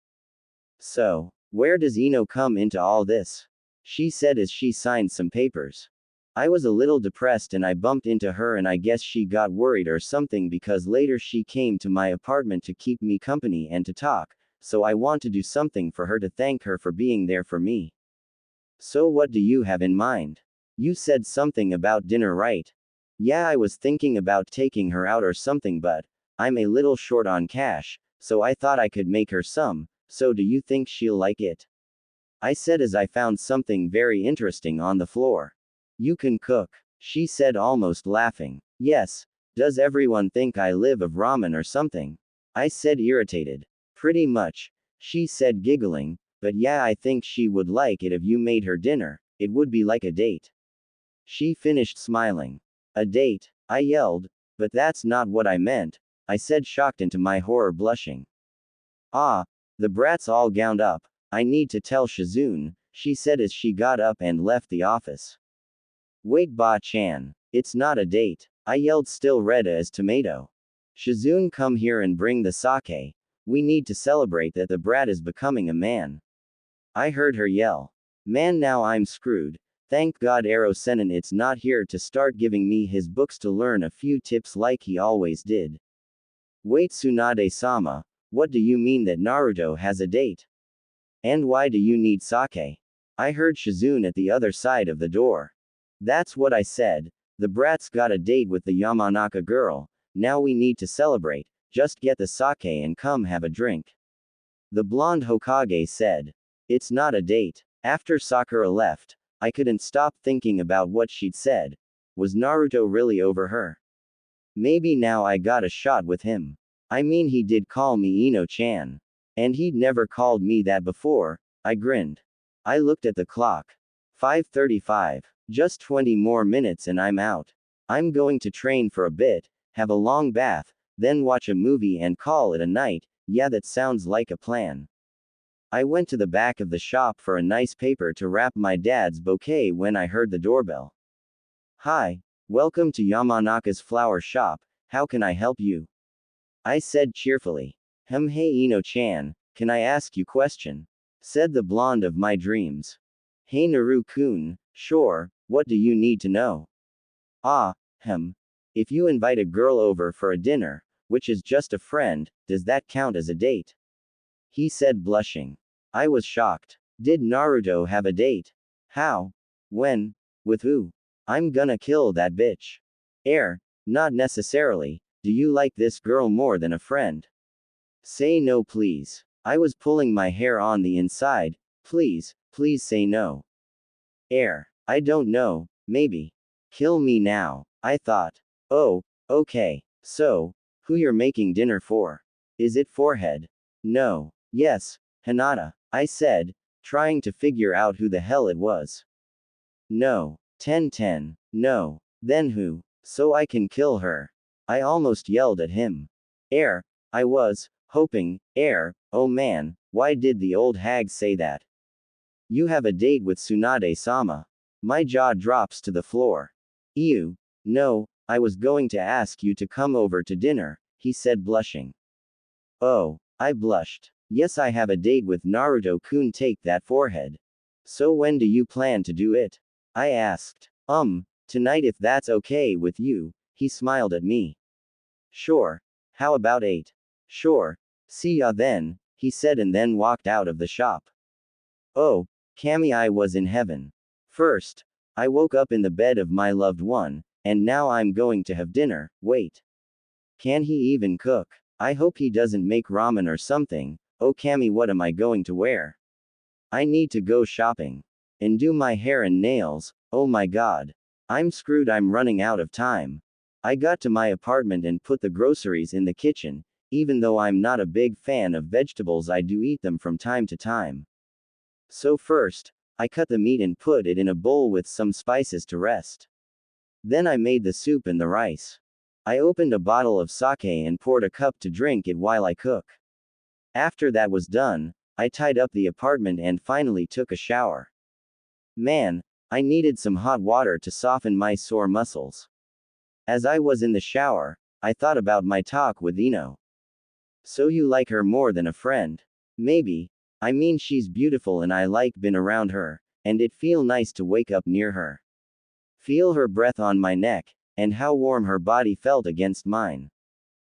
So, where does Ino come into all this? She said as she signed some papers. I was a little depressed and I bumped into her, and I guess she got worried or something because later she came to my apartment to keep me company and to talk, so I want to do something for her to thank her for being there for me. So what do you have in mind? You said something about dinner, right? Yeah, I was thinking about taking her out or something, but I'm a little short on cash, so I thought I could make her some. So do you think she'll like it? I said as I found something very interesting on the floor. You can cook, she said, almost laughing. Yes, does everyone think I live of ramen or something? I said, irritated. Pretty much, she said, giggling, but yeah, I think she would like it if you made her dinner. It would be like a date. She finished smiling. A date, I yelled, but that's not what I meant, I said, shocked into my horror, blushing. Ah, the brat's all gowned up. I need to tell Shizune, she said as she got up and left the office. Wait, Ba-chan. It's not a date, I yelled, still red as tomato. Shizune, come here and bring the sake. We need to celebrate that the brat is becoming a man. I heard her yell. Man, now I'm screwed. Thank God Ero Senin it's not here to start giving me his books to learn a few tips like he always did. Wait, Tsunade-sama, what do you mean that Naruto has a date? And why do you need sake? I heard Shizune at the other side of the door. That's what I said. The brat's got a date with the Yamanaka girl. Now we need to celebrate. Just get the sake and come have a drink. The blonde Hokage said. It's not a date. After Sakura left, I couldn't stop thinking about what she'd said. Was Naruto really over her? Maybe now I got a shot with him. I mean, he did call me Ino-chan. And he'd never called me that before. I grinned. I looked at the clock. 5:35. Just 20 more minutes and I'm out. I'm going to train for a bit, have a long bath, then watch a movie and call it a night. Yeah, that sounds like a plan. I went to the back of the shop for a nice paper to wrap my dad's bouquet when I heard the doorbell. Hi, welcome to Yamanaka's flower shop, how can I help you? I said cheerfully. Hey Ino-chan, can I ask you question? Said the blonde of my dreams. Hey Naru-kun, sure, what do you need to know? If you invite a girl over for a dinner, which is just a friend, does that count as a date? He said, blushing. I was shocked. Did Naruto have a date? How? When? With who? I'm gonna kill that bitch. Not necessarily. Do you like this girl more than a friend? Say no please. I was pulling my hair on the inside. Please, please say no. Air. I don't know, maybe. Kill me now, I thought. Oh, okay. So, who you're making dinner for? Is it forehead? No. Yes, Hinata, I said, trying to figure out who the hell it was. No. 10-10. No. Then who? So I can kill her. I almost yelled at him. Air. I was hoping. Air. Oh man, why did the old hag say that? You have a date with Tsunade-sama. My jaw drops to the floor. Ew. No, I was going to ask you to come over to dinner, he said blushing. Oh, I blushed. Yes, I have a date with Naruto-kun. Take that forehead. So when do you plan to do it? I asked. Tonight if that's okay with you, he smiled at me. Sure. How about 8? Sure. See ya then, he said and then walked out of the shop. Oh, Kami, I was in heaven. First, I woke up in the bed of my loved one, and now I'm going to have dinner. Wait. Can he even cook? I hope he doesn't make ramen or something. Oh Kami, what am I going to wear? I need to go shopping. And do my hair and nails. Oh my god. I'm screwed, I'm running out of time. I got to my apartment and put the groceries in the kitchen. Even though I'm not a big fan of vegetables, I do eat them from time to time. So first, I cut the meat and put it in a bowl with some spices to rest. Then I made the soup and the rice. I opened a bottle of sake and poured a cup to drink it while I cook. After that was done, I tied up the apartment and finally took a shower. Man, I needed some hot water to soften my sore muscles. As I was in the shower, I thought about my talk with Ino. So you like her more than a friend? Maybe. I mean, she's beautiful and I like been around her, and it feel nice to wake up near her. Feel her breath on my neck, and how warm her body felt against mine.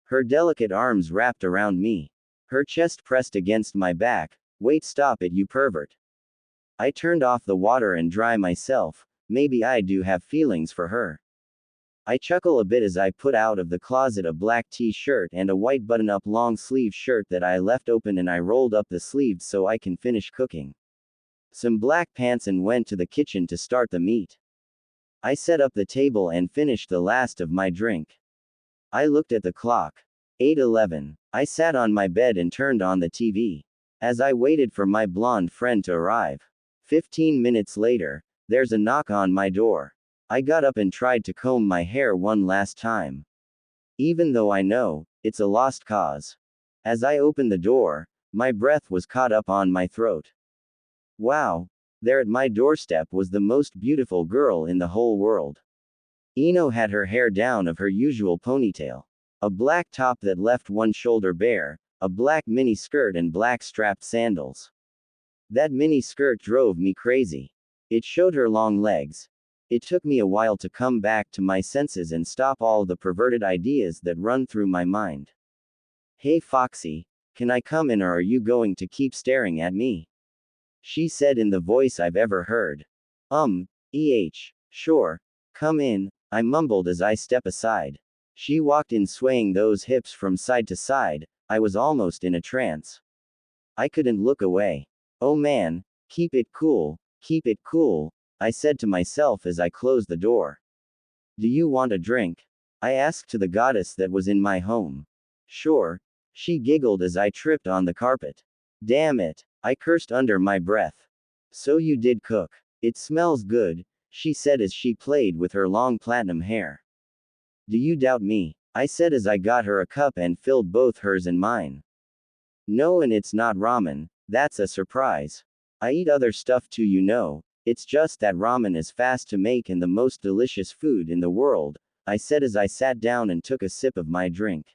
Her delicate arms wrapped around me. Her chest pressed against my back. Wait, stop it, you pervert. I turned off the water and dry myself. Maybe I do have feelings for her. I chuckle a bit as I put out of the closet a black t-shirt and a white button-up long-sleeve shirt that I left open, and I rolled up the sleeves so I can finish cooking. Some black pants and went to the kitchen to start the meat. I set up the table and finished the last of my drink. I looked at the clock. 8:11. I sat on my bed and turned on the TV. As I waited for my blonde friend to arrive. 15 minutes later, there's a knock on my door. I got up and tried to comb my hair one last time. Even though I know, it's a lost cause. As I opened the door, my breath was caught up on my throat. Wow! There at my doorstep was the most beautiful girl in the whole world. Ino had her hair down of her usual ponytail. A black top that left one shoulder bare, a black mini skirt and black strapped sandals. That mini skirt drove me crazy. It showed her long legs. It took me a while to come back to my senses and stop all the perverted ideas that run through my mind. Hey Foxy, can I come in or are you going to keep staring at me? She said in the voice I've ever heard. Sure. Come in, I mumbled as I stepped aside. She walked in swaying those hips from side to side. I was almost in a trance. I couldn't look away. Oh man, keep it cool, I said to myself as I closed the door. Do you want a drink? I asked to the goddess that was in my home. Sure. She giggled as I tripped on the carpet. Damn it, I cursed under my breath. So you did cook. It smells good, she said as she played with her long platinum hair. Do you doubt me? I said as I got her a cup and filled both hers and mine. No, and it's not ramen, that's a surprise. I eat other stuff too, you know. It's just that ramen is fast to make and the most delicious food in the world, I said as I sat down and took a sip of my drink.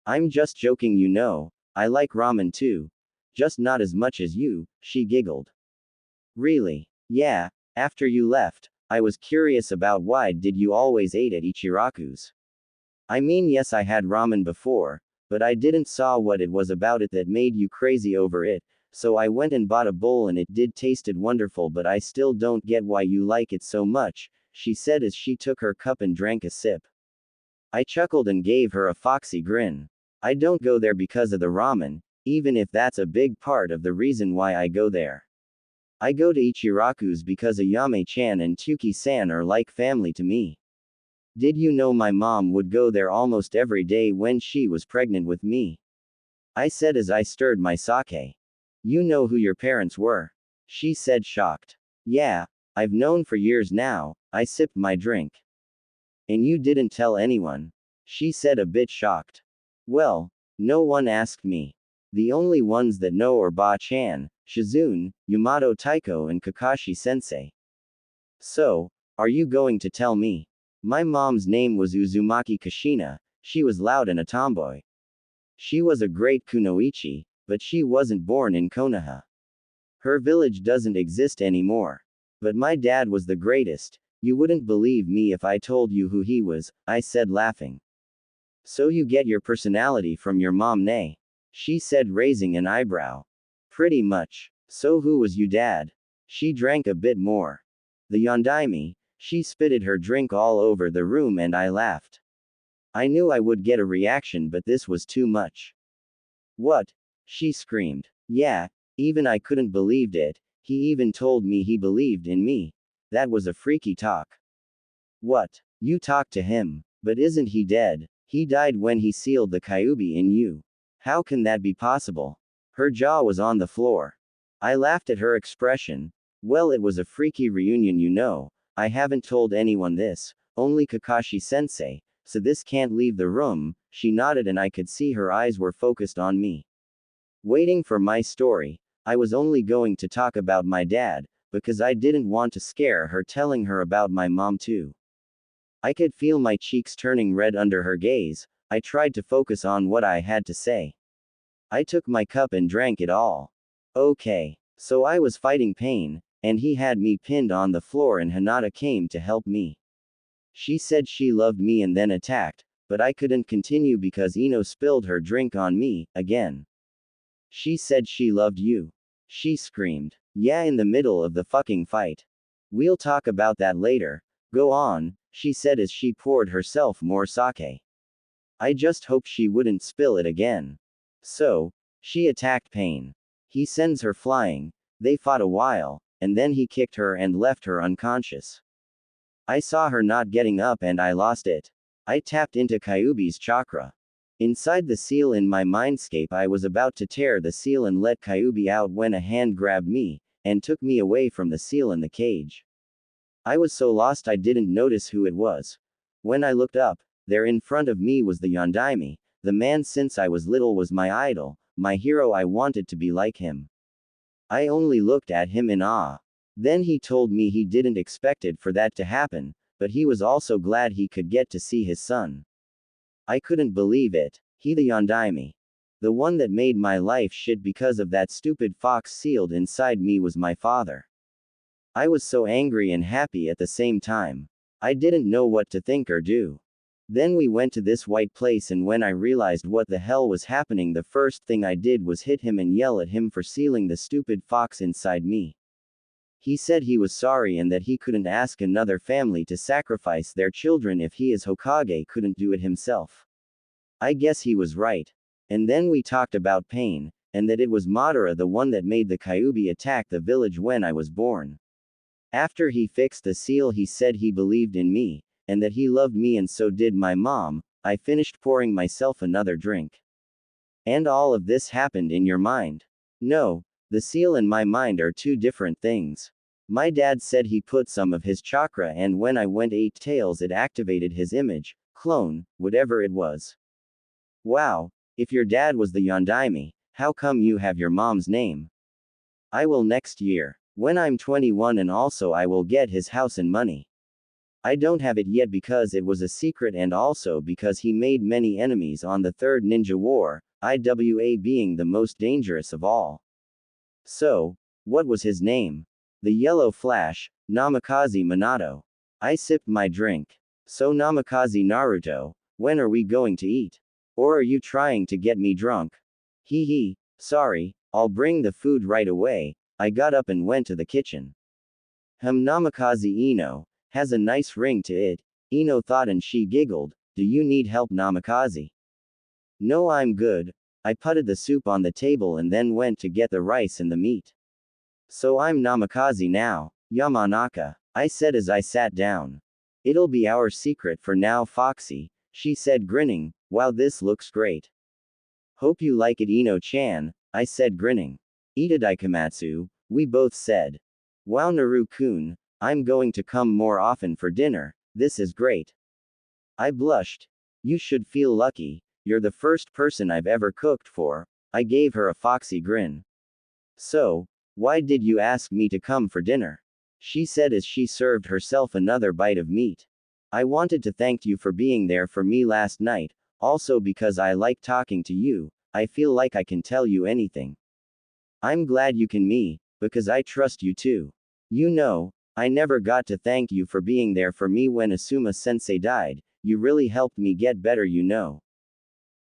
I'm just joking, you know. I like ramen too. Just not as much as you, she giggled. Really? Yeah, after you left, I was curious about why did you always eat at Ichiraku's. I mean, yes, I had ramen before, but I didn't saw what it was about it that made you crazy over it. So I went and bought a bowl and it did tasted wonderful, but I still don't get why you like it so much, she said as she took her cup and drank a sip. I chuckled and gave her a foxy grin. I don't go there because of the ramen, even if that's a big part of the reason why I go there. I go to Ichiraku's because Ayame-chan and Tuki-san are like family to me. Did you know my mom would go there almost every day when she was pregnant with me? I said as I stirred my sake. You know who your parents were? She said shocked. Yeah, I've known for years now. I sipped my drink. And you didn't tell anyone? She said a bit shocked. Well, no one asked me. The only ones that know are Ba-chan, Shizune, Yamato Taiko and Kakashi Sensei. So, are you going to tell me? My mom's name was Uzumaki Kashina, she was loud and a tomboy. She was a great kunoichi, but she wasn't born in Konoha. Her village doesn't exist anymore. But my dad was the greatest. You wouldn't believe me if I told you who he was, I said laughing. So you get your personality from your mom, nay? She said raising an eyebrow. Pretty much. So who was you dad? She drank a bit more. The yondaime. She spitted her drink all over the room and I laughed. I knew I would get a reaction but this was too much. What? She screamed. Yeah, even I couldn't believe it, he even told me he believed in me. That was a freaky talk. What? You talked to him, but isn't he dead? He died when he sealed the kyuubi in you. How can that be possible? Her jaw was on the floor. I laughed at her expression. Well, it was a freaky reunion, you know. I haven't told anyone this, only Kakashi sensei, so this can't leave the room. She nodded and I could see her eyes were focused on me. Waiting for my story. I was only going to talk about my dad, because I didn't want to scare her telling her about my mom too. I could feel my cheeks turning red under her gaze. I tried to focus on what I had to say. I took my cup and drank it all. Okay. So I was fighting pain, and he had me pinned on the floor and Hinata came to help me. She said she loved me and then attacked, but I couldn't continue because Ino spilled her drink on me, again. She said she loved you. She screamed. Yeah, in the middle of the fucking fight. We'll talk about that later. Go on, she said as she poured herself more sake. I just hoped she wouldn't spill it again. So, she attacked Pain. He sends her flying. They fought a while, and then he kicked her and left her unconscious. I saw her not getting up and I lost it. I tapped into Kyuubi's chakra. Inside the seal in my mindscape, I was about to tear the seal and let Kyuubi out when a hand grabbed me, and took me away from the seal in the cage. I was so lost I didn't notice who it was. When I looked up, there in front of me was the yondaime, the man since I was little was my idol, my hero. I wanted to be like him. I only looked at him in awe. Then he told me he didn't expect it for that to happen, but he was also glad he could get to see his son. I couldn't believe it. He, the yondaime. The one that made my life shit because of that stupid fox sealed inside me, was my father. I was so angry and happy at the same time. I didn't know what to think or do. Then we went to this white place and when I realized what the hell was happening, the first thing I did was hit him and yell at him for sealing the stupid fox inside me. He said he was sorry and that he couldn't ask another family to sacrifice their children if he as Hokage couldn't do it himself. I guess he was right. And then we talked about Pain, and that it was Madara the one that made the Kyuubi attack the village when I was born. After he fixed the seal, he said he believed in me, and that he loved me and so did my mom. I finished pouring myself another drink. And all of this happened in your mind? No, the seal and my mind are two different things. My dad said he put some of his chakra and when I went 8 tails it activated his image, clone, whatever it was. Wow, if your dad was the yondaime, how come you have your mom's name? I will next year. When I'm 21 and also I will get his house and money. I don't have it yet because it was a secret and also because he made many enemies on the Third Ninja War, IWA being the most dangerous of all. So, what was his name? The Yellow Flash, Namikaze Minato. I sipped my drink. So Namikaze Naruto, when are we going to eat? Or are you trying to get me drunk? Hee hee, sorry, I'll bring the food right away. I got up and went to the kitchen. Namikaze Ino, has a nice ring to it, Ino thought and she giggled. Do you need help, Namikaze? No, I'm good. I putted the soup on the table and then went to get the rice and the meat. So I'm Namikaze now, Yamanaka, I said as I sat down. It'll be our secret for now, Foxy, she said, grinning. Wow, this looks great. Hope you like it, Ino-chan, I said, grinning. Itadaikamatsu, we both said. Wow, Naru-kun, I'm going to come more often for dinner, this is great. I blushed. You should feel lucky, you're the first person I've ever cooked for. I gave her a foxy grin. So, why did you ask me to come for dinner? She said as she served herself another bite of meat. I wanted to thank you for being there for me last night, also because I like talking to you, I feel like I can tell you anything. I'm glad you can me, because I trust you too. You know, I never got to thank you for being there for me when Asuma-sensei died, you really helped me get better, you know.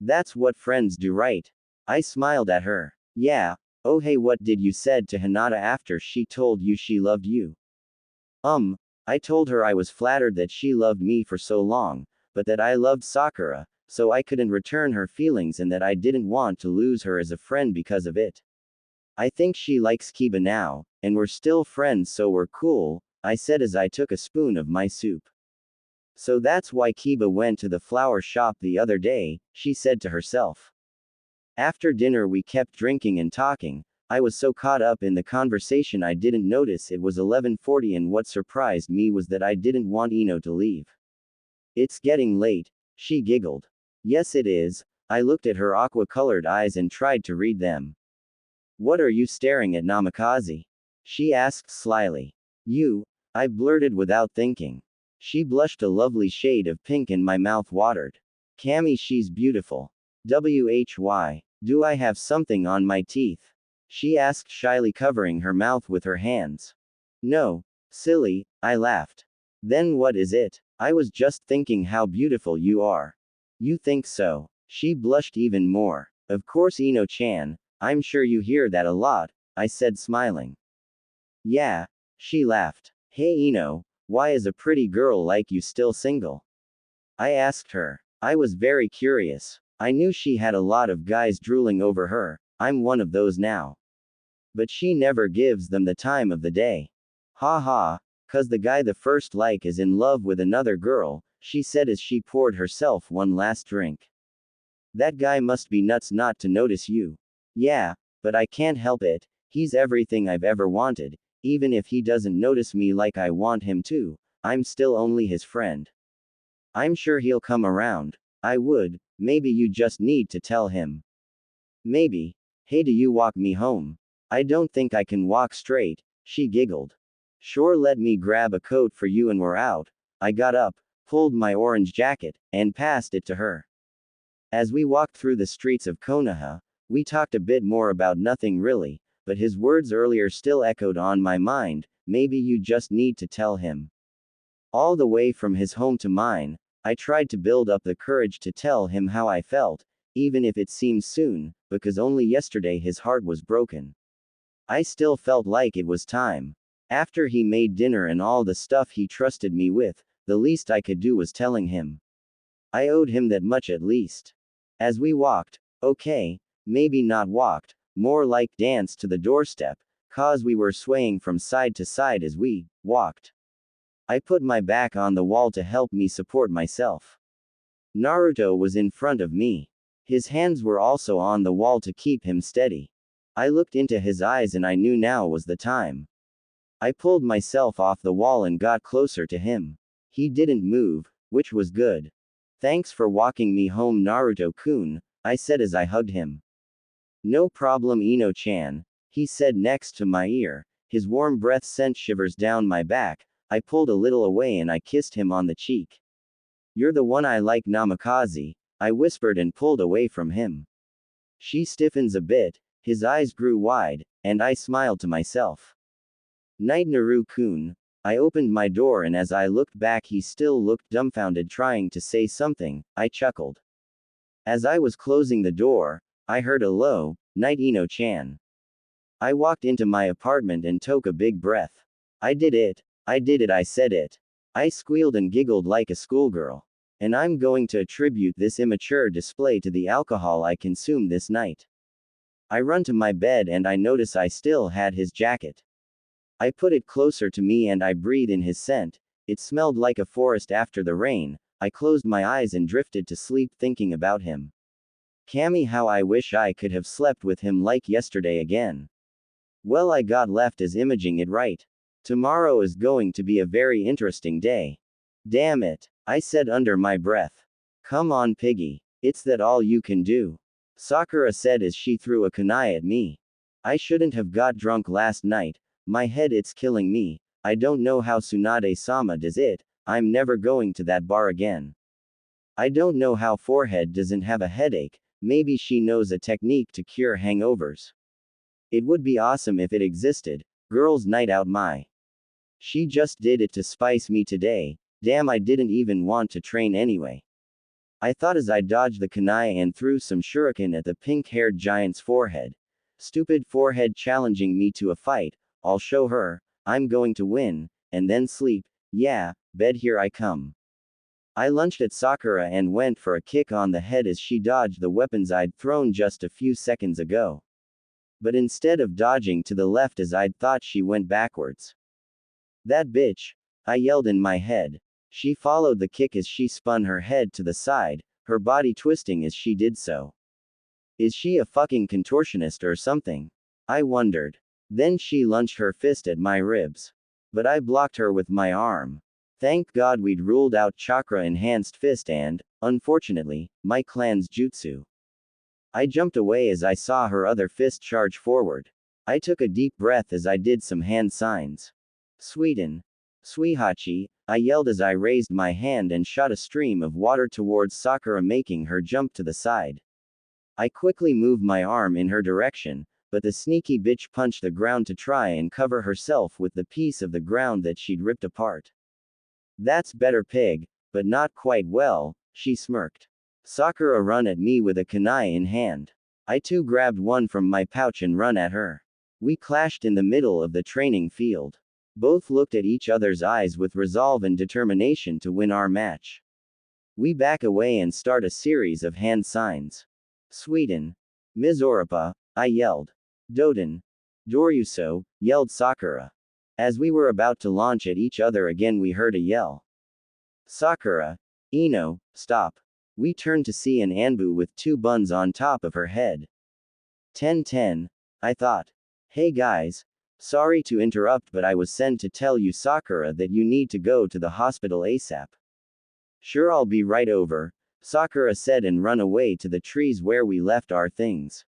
That's what friends do, right? I smiled at her. Yeah. Oh hey, what did you said to Hinata after she told you she loved you? I told her I was flattered that she loved me for so long, but that I loved Sakura, so I couldn't return her feelings and that I didn't want to lose her as a friend because of it. I think she likes Kiba now, and we're still friends, so we're cool, I said as I took a spoon of my soup. So that's why Kiba went to the flower shop the other day, she said to herself. After dinner we kept drinking and talking. I was so caught up in the conversation I didn't notice it was 11:40, and what surprised me was that I didn't want Ino to leave. It's getting late, she giggled. Yes it is, I looked at her aqua-colored eyes and tried to read them. What are you staring at, Namikaze? She asked slyly. You, I blurted without thinking. She blushed a lovely shade of pink and my mouth watered. Cammy, she's beautiful. Why? Do I have something on my teeth? She asked shyly, covering her mouth with her hands. No, silly, I laughed. Then what is it? I was just thinking how beautiful you are. You think so? She blushed even more. Of course, Ino-chan, I'm sure you hear that a lot, I said, smiling. Yeah, she laughed. Hey Ino, why is a pretty girl like you still single? I asked her. I was very curious. I knew she had a lot of guys drooling over her, I'm one of those now. But she never gives them the time of the day. Ha ha, 'cause the guy the first like is in love with another girl, she said as she poured herself one last drink. That guy must be nuts not to notice you. Yeah, but I can't help it, he's everything I've ever wanted, even if he doesn't notice me like I want him to, I'm still only his friend. I'm sure he'll come around. I would, maybe you just need to tell him. Maybe. Hey, do you walk me home? I don't think I can walk straight, she giggled. Sure, let me grab a coat for you and we're out. I got up, pulled my orange jacket, and passed it to her. As we walked through the streets of Konoha, we talked a bit more about nothing really, but his words earlier still echoed on my mind, maybe you just need to tell him. All the way from his home to mine, I tried to build up the courage to tell him how I felt, even if it seems soon, because only yesterday his heart was broken. I still felt like it was time. After he made dinner and all the stuff he trusted me with, the least I could do was telling him. I owed him that much at least. As we walked, okay, maybe not walked, more like danced to the doorstep, 'cause we were swaying from side to side as we walked. I put my back on the wall to help me support myself. Naruto was in front of me. His hands were also on the wall to keep him steady. I looked into his eyes and I knew now was the time. I pulled myself off the wall and got closer to him. He didn't move, which was good. Thanks for walking me home, Naruto-kun, I said as I hugged him. No problem, Ino-chan, he said next to my ear. His warm breath sent shivers down my back. I pulled a little away and I kissed him on the cheek. You're the one I like, Namikaze, I whispered and pulled away from him. She stiffens a bit, his eyes grew wide, and I smiled to myself. Night, Naru-kun. I opened my door and as I looked back he still looked dumbfounded, trying to say something. I chuckled. As I was closing the door, I heard a low, "Night, Ino-chan." I walked into my apartment and took a big breath. I did it, I said it. I squealed and giggled like a schoolgirl. And I'm going to attribute this immature display to the alcohol I consumed this night. I run to my bed and I notice I still had his jacket. I put it closer to me and I breathe in his scent. It smelled like a forest after the rain. I closed my eyes and drifted to sleep thinking about him. Cammy, how I wish I could have slept with him like yesterday again. Well, I got left as imaging it right. Tomorrow is going to be a very interesting day. Damn it, I said under my breath. Come on, Piggy. It's that all you can do? Sakura said as she threw a kunai at me. I shouldn't have got drunk last night. My head, it's killing me. I don't know how Tsunade-sama does it. I'm never going to that bar again. I don't know how Forehead doesn't have a headache. Maybe she knows a technique to cure hangovers. It would be awesome if it existed. Girls' night out, my. She just did it to spice me today. Damn, I didn't even want to train anyway. I thought as I dodged the kunai and threw some shuriken at the pink-haired giant's forehead. Stupid Forehead challenging me to a fight. I'll show her. I'm going to win. And then sleep. Yeah, bed, here I come. I lunged at Sakura and went for a kick on the head as she dodged the weapons I'd thrown just a few seconds ago. But instead of dodging to the left as I'd thought, she went backwards. That bitch, I yelled in my head. She followed the kick as she spun her head to the side, her body twisting as she did so. Is she a fucking contortionist or something? I wondered. Then she lunged her fist at my ribs. But I blocked her with my arm. Thank God we'd ruled out chakra-enhanced fist and, unfortunately, my clan's jutsu. I jumped away as I saw her other fist charge forward. I took a deep breath as I did some hand signs. Suiton. Suihachi, I yelled as I raised my hand and shot a stream of water towards Sakura, making her jump to the side. I quickly moved my arm in her direction, but the sneaky bitch punched the ground to try and cover herself with the piece of the ground that she'd ripped apart. That's better, pig, but not quite well, she smirked. Sakura run at me with a kunai in hand. I too grabbed one from my pouch and run at her. We clashed in the middle of the training field. Both looked at each other's eyes with resolve and determination to win our match. We back away and start a series of hand signs. Suiton. Mizoripa, I yelled. Doden. Doryuso, yelled Sakura. As we were about to launch at each other again, we heard a yell. Sakura. Ino, stop. We turned to see an Anbu with two buns on top of her head. 10-10, I thought. Hey guys. Sorry to interrupt, but I was sent to tell you, Sakura, that you need to go to the hospital ASAP. Sure, I'll be right over, Sakura said and run away to the trees where we left our things.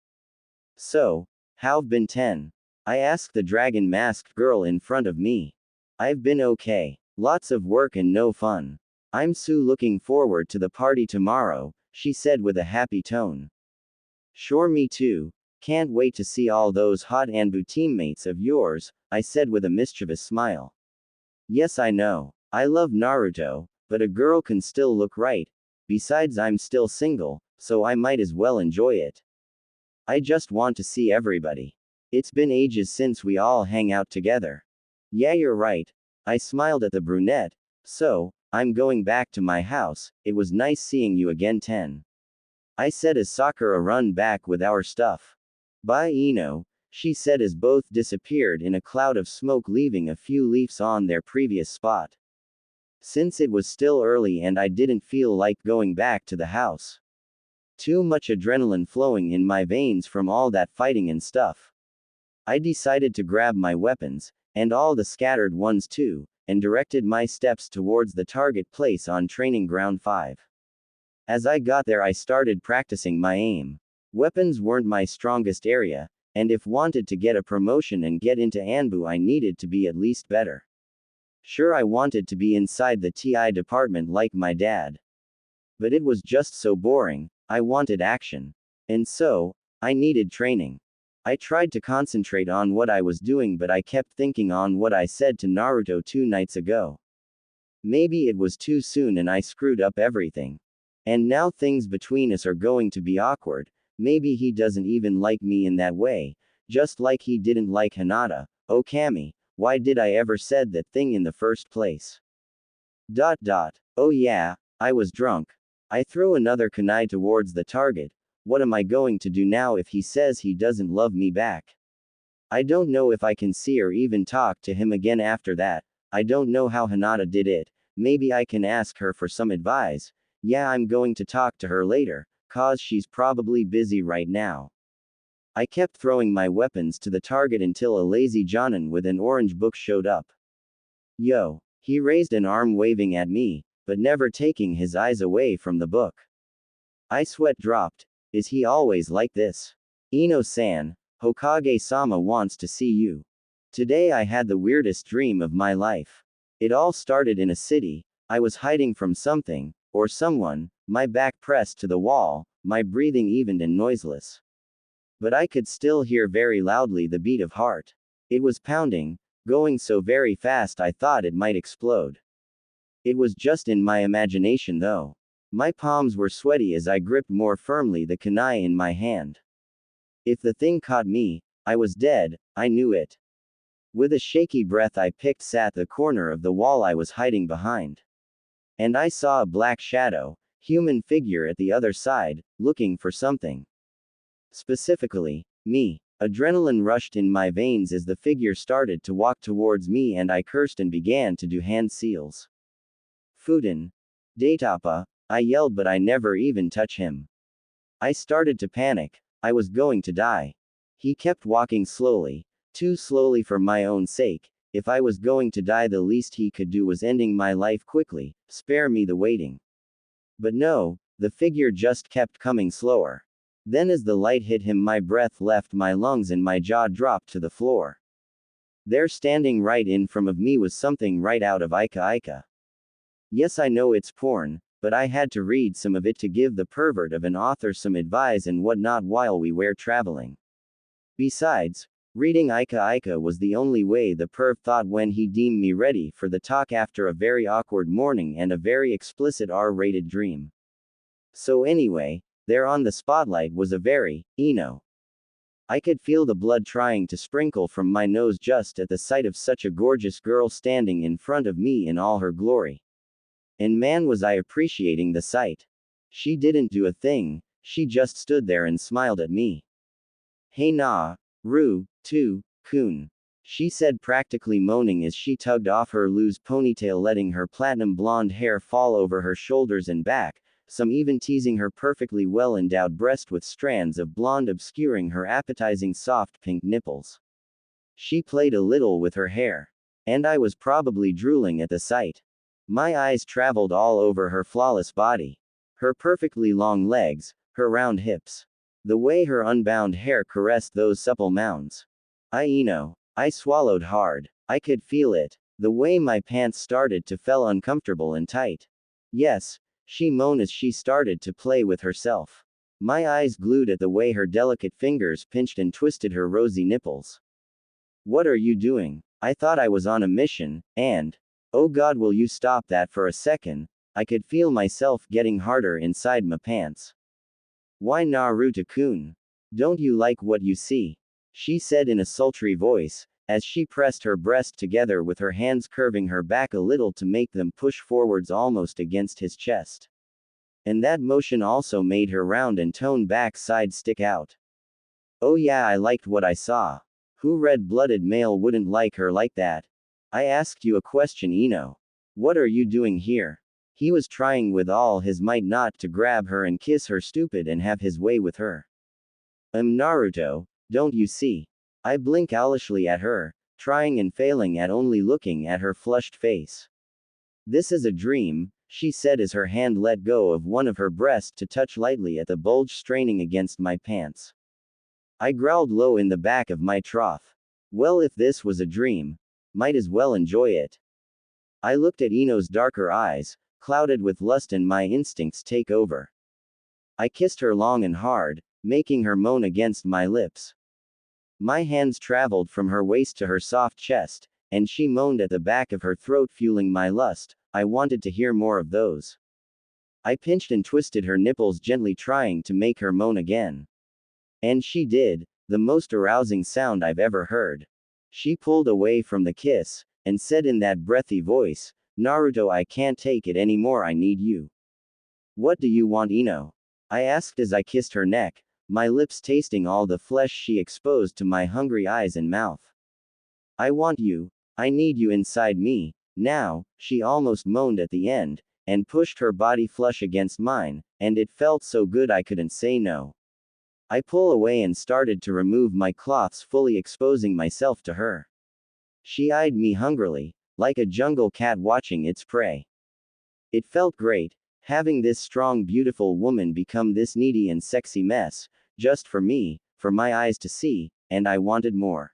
So, how've been 10? I asked the dragon masked girl in front of me. I've been okay. Lots of work and no fun. I'm looking forward to the party tomorrow, she said with a happy tone. Sure, me too. Can't wait to see all those hot Anbu teammates of yours, I said with a mischievous smile. Yes, I know. I love Naruto, but a girl can still look right. Besides, I'm still single, so I might as well enjoy it. I just want to see everybody. It's been ages since we all hang out together. Yeah, you're right. I smiled at the brunette. So, I'm going back to my house. It was nice seeing you again, 10. I said as Sakura run back with our stuff. Bye, Ino, she said as both disappeared in a cloud of smoke, leaving a few leaves on their previous spot. Since it was still early and I didn't feel like going back to the house. Too much adrenaline flowing in my veins from all that fighting and stuff. I decided to grab my weapons, and all the scattered ones too, and directed my steps towards the target place on Training Ground 5. As I got there, I started practicing my aim. Weapons weren't my strongest area, and if wanted to get a promotion and get into Anbu, I needed to be at least better. Sure, I wanted to be inside the TI department like my dad. But it was just so boring. I wanted action. And so, I needed training. I tried to concentrate on what I was doing, but I kept thinking on what I said to Naruto 2 nights ago. Maybe it was too soon and I screwed up everything. And now things between us are going to be awkward. Maybe he doesn't even like me in that way, just like he didn't like Hinata. Oh Cammy, why did I ever said that thing in the first place? Oh yeah, I was drunk. I throw another kunai towards the target. What am I going to do now if he says he doesn't love me back? I don't know if I can see or even talk to him again after that. I don't know how Hinata did it. Maybe I can ask her for some advice. Yeah, I'm going to talk to her later, cause she's probably busy right now. I kept throwing my weapons to the target until a lazy Jonin with an orange book showed up. Yo. He raised an arm waving at me, but never taking his eyes away from the book. I sweat dropped. Is he always like this? Ino-san, Hokage-sama wants to see you. Today I had the weirdest dream of my life. It all started in a city. I was hiding from something, or someone, my back pressed to the wall, my breathing even and noiseless. But I could still hear very loudly the beat of heart. It was pounding, going so very fast I thought it might explode. It was just in my imagination though. My palms were sweaty as I gripped more firmly the kunai in my hand. If the thing caught me, I was dead, I knew it. With a shaky breath I picked at the corner of the wall I was hiding behind. And I saw a black shadow, human figure at the other side, looking for something. Specifically, me. Adrenaline rushed in my veins as the figure started to walk towards me and I cursed and began to do hand seals. Fuden. Datapa, I yelled but I never even touched him. I started to panic. I was going to die. He kept walking slowly, too slowly for my own sake. If I was going to die, the least he could do was ending my life quickly, spare me the waiting. But no, the figure just kept coming slower. Then as the light hit him my breath left my lungs and my jaw dropped to the floor. There standing right in front of me was something right out of Ika Ika. Yes, I know it's porn, but I had to read some of it to give the pervert of an author some advice and whatnot while we were traveling. Besides, reading Ika Ika was the only way the perv thought when he deemed me ready for the talk after a very awkward morning and a very explicit R-rated dream. So anyway, there on the spotlight was a very, I could feel the blood trying to sprinkle from my nose just at the sight of such a gorgeous girl standing in front of me in all her glory. And man was I appreciating the sight. She didn't do a thing, she just stood there and smiled at me. Hey na, Ru, too, kun. She said practically moaning as she tugged off her loose ponytail letting her platinum blonde hair fall over her shoulders and back, some even teasing her perfectly well-endowed breast with strands of blonde obscuring her appetizing soft pink nipples. She played a little with her hair. And I was probably drooling at the sight. My eyes traveled all over her flawless body. Her perfectly long legs, her round hips. The way her unbound hair caressed those supple mounds. I swallowed hard. I could feel it. The way my pants started to feel uncomfortable and tight. Yes, she moaned as she started to play with herself. My eyes glued at the way her delicate fingers pinched and twisted her rosy nipples. What are you doing? I thought I was on a mission, and, oh God, will you stop that for a second? I could feel myself getting harder inside my pants. Why Naruto-kun? Don't you like what you see? She said in a sultry voice, as she pressed her breast together with her hands curving her back a little to make them push forwards almost against his chest. And that motion also made her round and toned back side stick out. Oh yeah, I liked what I saw. Who red-blooded male wouldn't like her like that? I asked you a question, Ino. What are you doing here? He was trying with all his might not to grab her and kiss her stupid and have his way with her. Naruto, don't you see? I blink owlishly at her, trying and failing at only looking at her flushed face. This is a dream, she said as her hand let go of one of her breasts to touch lightly at the bulge straining against my pants. I growled low in the back of my trough. Well, if this was a dream, might as well enjoy it. I looked at Ino's darker eyes, clouded with lust, and my instincts take over. I kissed her long and hard, making her moan against my lips. My hands traveled from her waist to her soft chest, and she moaned at the back of her throat, fueling my lust. I wanted to hear more of those. I pinched and twisted her nipples gently, trying to make her moan again. And she did, the most arousing sound I've ever heard. She pulled away from the kiss, and said in that breathy voice, Naruto, I can't take it anymore, I need you. What do you want, Ino? I asked as I kissed her neck, my lips tasting all the flesh she exposed to my hungry eyes and mouth. I want you. I need you inside me. Now, she almost moaned at the end, and pushed her body flush against mine, and it felt so good I couldn't say no. I pull away and started to remove my cloths, fully exposing myself to her. She eyed me hungrily, like a jungle cat watching its prey. It felt great, having this strong, beautiful woman become this needy and sexy mess, just for me, for my eyes to see, and I wanted more.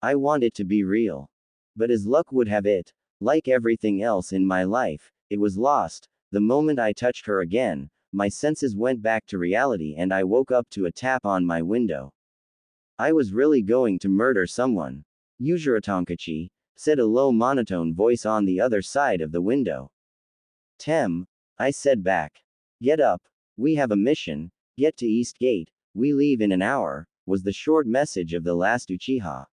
I want it to be real. But as luck would have it, like everything else in my life, it was lost. The moment I touched her again, my senses went back to reality and I woke up to a tap on my window. I was really going to murder someone. Thankx, said a low monotone voice on the other side of the window. Tem, I said back. Get up. We have a mission. Get to East Gate. We leave in an hour, was the short message of the last Uchiha.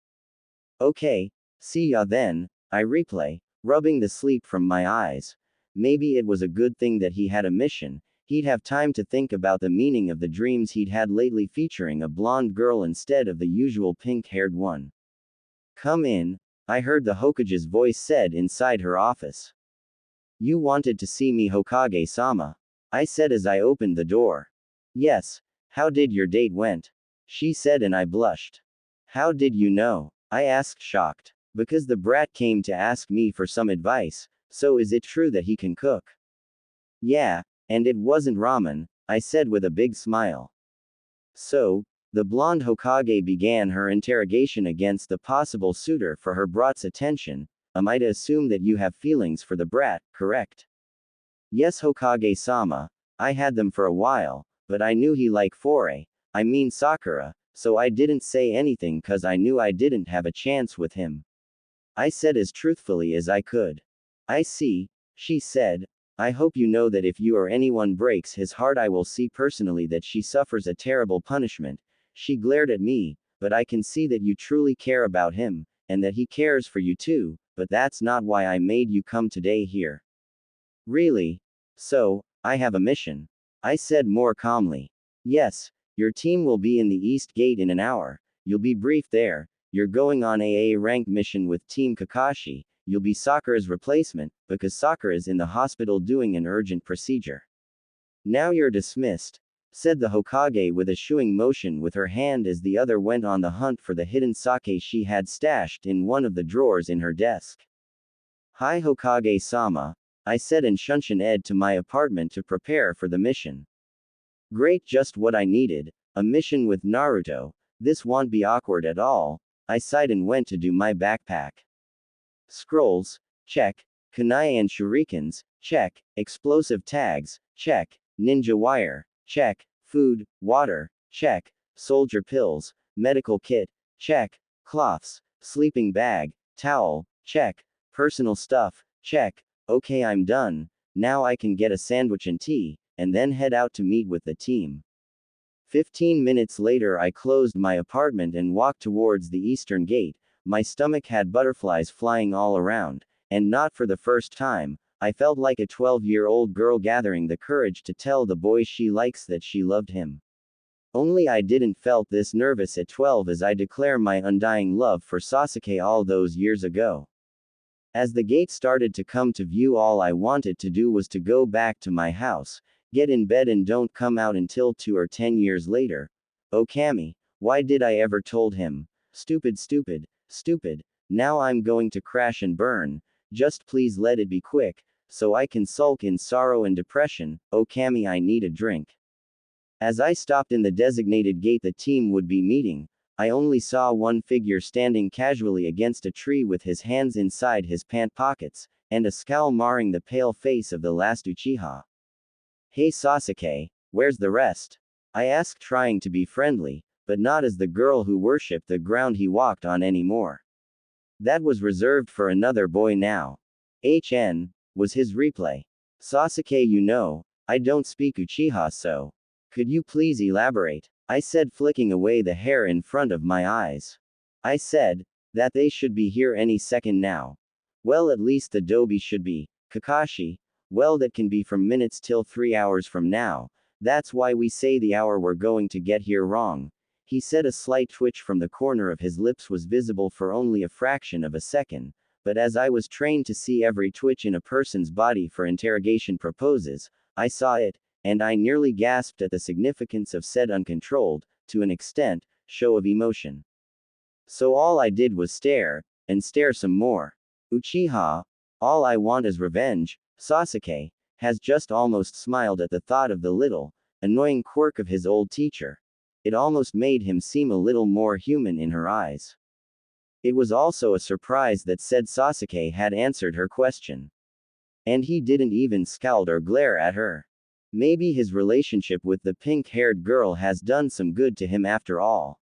Okay, see ya then, I replay, rubbing the sleep from my eyes. Maybe it was a good thing that he had a mission. He'd have time to think about the meaning of the dreams he'd had lately featuring a blonde girl instead of the usual pink-haired one. Come in, I heard the Hokage's voice said inside her office. You wanted to see me, Hokage-sama, I said as I opened the door. Yes, how did your date went? She said and I blushed. How did you know? I asked shocked. Because the brat came to ask me for some advice, so is it true that he can cook? Yeah, and it wasn't ramen, I said with a big smile. So, the blonde Hokage began her interrogation against the possible suitor for her brat's attention. Am I to assume that you have feelings for the brat, correct? Yes, Hokage-sama, I had them for a while, but I knew he liked Sakura, so I didn't say anything cause I knew I didn't have a chance with him. I said as truthfully as I could. I see, she said. I hope you know that if you or anyone breaks his heart I will see personally that she suffers a terrible punishment. She glared at me, but I can see that you truly care about him, and that he cares for you too, but that's not why I made you come today here. Really? So, I have a mission. I said more calmly. Yes, your team will be in the East Gate in an hour. You'll be briefed there. You're going on a rank mission with Team Kakashi. You'll be Sakura's replacement, because Sakura is in the hospital doing an urgent procedure. Now you're dismissed, said the Hokage with a shooing motion with her hand as the other went on the hunt for the hidden sake she had stashed in one of the drawers in her desk. Hi Hokage-sama, I said and shunshin Ed to my apartment to prepare for the mission. Great, just what I needed, a mission with Naruto, this won't be awkward at all, I sighed and went to do my backpack. Scrolls, check. Kunai and shurikens, check. Explosive tags, check. Ninja wire, check. Food, water, check. Soldier pills, medical kit, check. Cloths, sleeping bag, towel, check. Personal stuff, check. Okay, I'm done. Now I can get a sandwich and tea, and then head out to meet with the team. 15 minutes later I closed my apartment and walked towards the eastern gate. My stomach had butterflies flying all around, and not for the first time, I felt like a 12-year-old girl gathering the courage to tell the boy she likes that she loved him. Only I didn't felt this nervous at 12 as I declare my undying love for Sasuke all those years ago. As the gate started to come to view, all I wanted to do was to go back to my house, get in bed and don't come out until 2 or 10 years later. Oh Kami, why did I ever told him? Stupid, stupid. Stupid, now I'm going to crash and burn, just please let it be quick, so I can sulk in sorrow and depression. Oh Kami, I need a drink. As I stopped in the designated gate the team would be meeting, I only saw one figure standing casually against a tree with his hands inside his pant pockets, and a scowl marring the pale face of the last Uchiha. Hey Sasuke, where's the rest? I asked, trying to be friendly, but not as the girl who worshipped the ground he walked on anymore. That was reserved for another boy now. HN, was his replay. Sasuke, you know, I don't speak Uchiha, so. Could you please elaborate? I said, flicking away the hair in front of my eyes. I said, that they should be here any second now. Well, at least the Dobi should be. Kakashi, Well, that can be from minutes till 3 hours from now. That's why we say the hour we're going to get here wrong. He said. A slight twitch from the corner of his lips was visible for only a fraction of a second, but as I was trained to see every twitch in a person's body for interrogation purposes, I saw it, and I nearly gasped at the significance of said uncontrolled, to an extent, show of emotion. So all I did was stare, and stare some more. Uchiha, all I want is revenge. Sasuke has just almost smiled at the thought of the little, annoying quirk of his old teacher. It almost made him seem a little more human in her eyes. It was also a surprise that said Sasuke had answered her question. And he didn't even scowl or glare at her. Maybe his relationship with the pink-haired girl has done some good to him after all.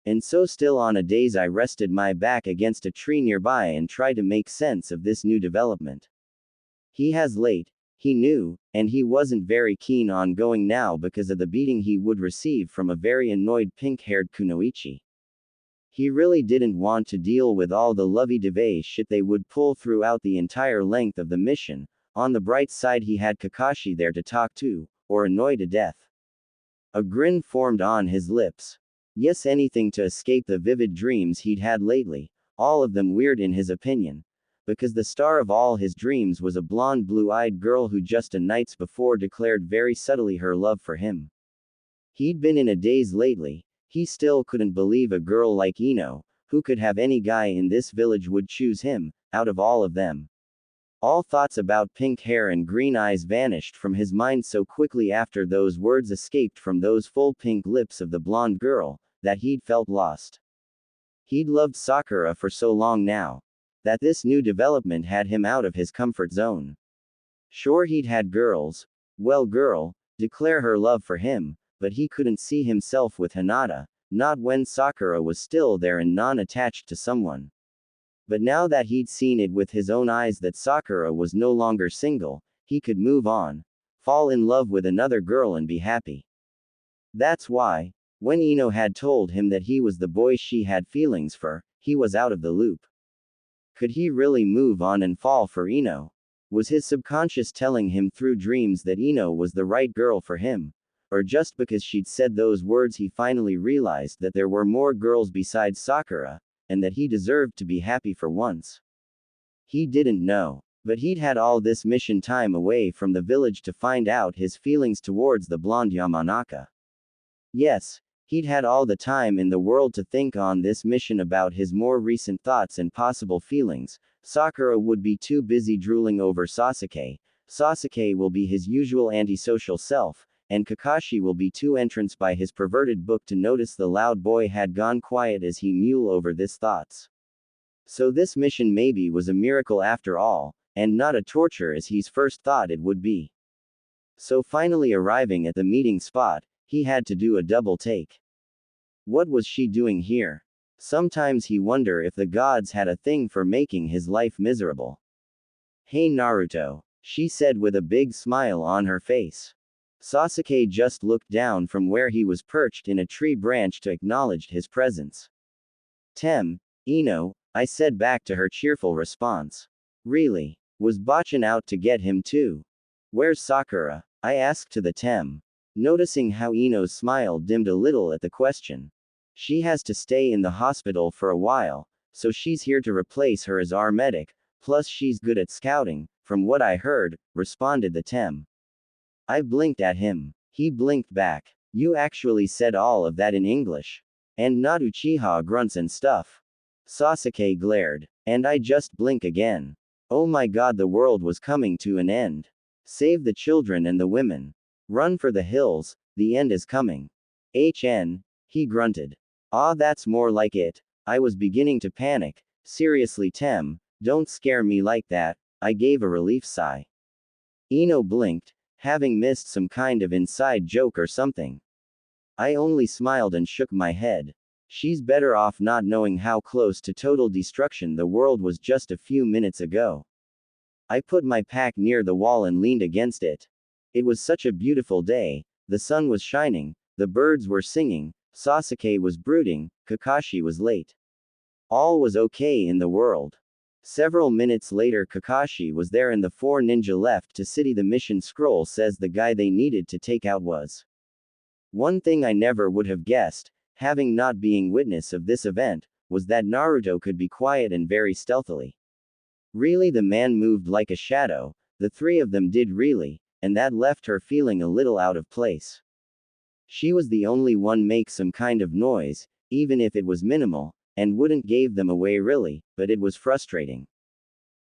And so still on a daze I rested my back against a tree nearby and tried to make sense of this new development. He has late, he knew, and he wasn't very keen on going now because of the beating he would receive from a very annoyed pink-haired kunoichi. He really didn't want to deal with all the lovey-dovey shit they would pull throughout the entire length of the mission. On the bright side, he had Kakashi there to talk to, or annoy to death. A grin formed on his lips. Yes, anything to escape the vivid dreams he'd had lately, all of them weird in his opinion. Because the star of all his dreams was a blonde blue-eyed girl who just a nights before declared very subtly her love for him. He'd been in a daze lately. He still couldn't believe a girl like Ino, who could have any guy in this village, would choose him, out of all of them. All thoughts about pink hair and green eyes vanished from his mind so quickly after those words escaped from those full pink lips of the blonde girl, that he'd felt lost. He'd loved Sakura for so long now, that this new development had him out of his comfort zone. Sure, he'd had girls, declare her love for him, but he couldn't see himself with Hinata, not when Sakura was still there and non-attached to someone. But now that he'd seen it with his own eyes that Sakura was no longer single, he could move on, fall in love with another girl and be happy. That's why, when Ino had told him that he was the boy she had feelings for, he was out of the loop. Could he really move on and fall for Ino? Was his subconscious telling him through dreams that Ino was the right girl for him? Or just because she'd said those words he finally realized that there were more girls besides Sakura, and that he deserved to be happy for once? He didn't know. But he'd had all this mission time away from the village to find out his feelings towards the blonde Yamanaka. Yes, he'd had all the time in the world to think on this mission about his more recent thoughts and possible feelings. Sakura would be too busy drooling over Sasuke. Sasuke will be his usual antisocial self, and Kakashi will be too entranced by his perverted book to notice the loud boy had gone quiet as he muled over his thoughts. So this mission maybe was a miracle after all, and not a torture as he's first thought it would be. So finally arriving at the meeting spot, he had to do a double take. What was she doing here? Sometimes he wondered if the gods had a thing for making his life miserable. Hey Naruto, she said with a big smile on her face. Sasuke just looked down from where he was perched in a tree branch to acknowledge his presence. Ino, I said back to her cheerful response. Really? Was Bachan out to get him too? Where's Sakura? I asked to the Tem. Noticing how Ino's smile dimmed a little at the question. She has to stay in the hospital for a while, so she's here to replace her as our medic, plus she's good at scouting, from what I heard, responded the Tem. I blinked at him. He blinked back. You actually said all of that in English. And not Uchiha grunts and stuff. Sasuke glared. And I just blink again. Oh my god, the world was coming to an end. Save the children and the women. Run for the hills, the end is coming. He grunted. Ah, that's more like it. I was beginning to panic. Seriously Tem, don't scare me like that. I gave a relief sigh. Ino blinked, having missed some kind of inside joke or something. I only smiled and shook my head. She's better off not knowing how close to total destruction the world was just a few minutes ago. I put my pack near the wall and leaned against it. It was such a beautiful day, the sun was shining, the birds were singing, Sasuke was brooding, Kakashi was late. All was okay in the world. Several minutes later Kakashi was there and the four ninja left to city. The mission scroll says the guy they needed to take out was. One thing I never would have guessed, having not being witness of this event, was that Naruto could be quiet and very stealthily. Really, the man moved like a shadow, the three of them did really, and that left her feeling a little out of place. She was the only one make some kind of noise, even if it was minimal, and wouldn't gave them away really, but it was frustrating.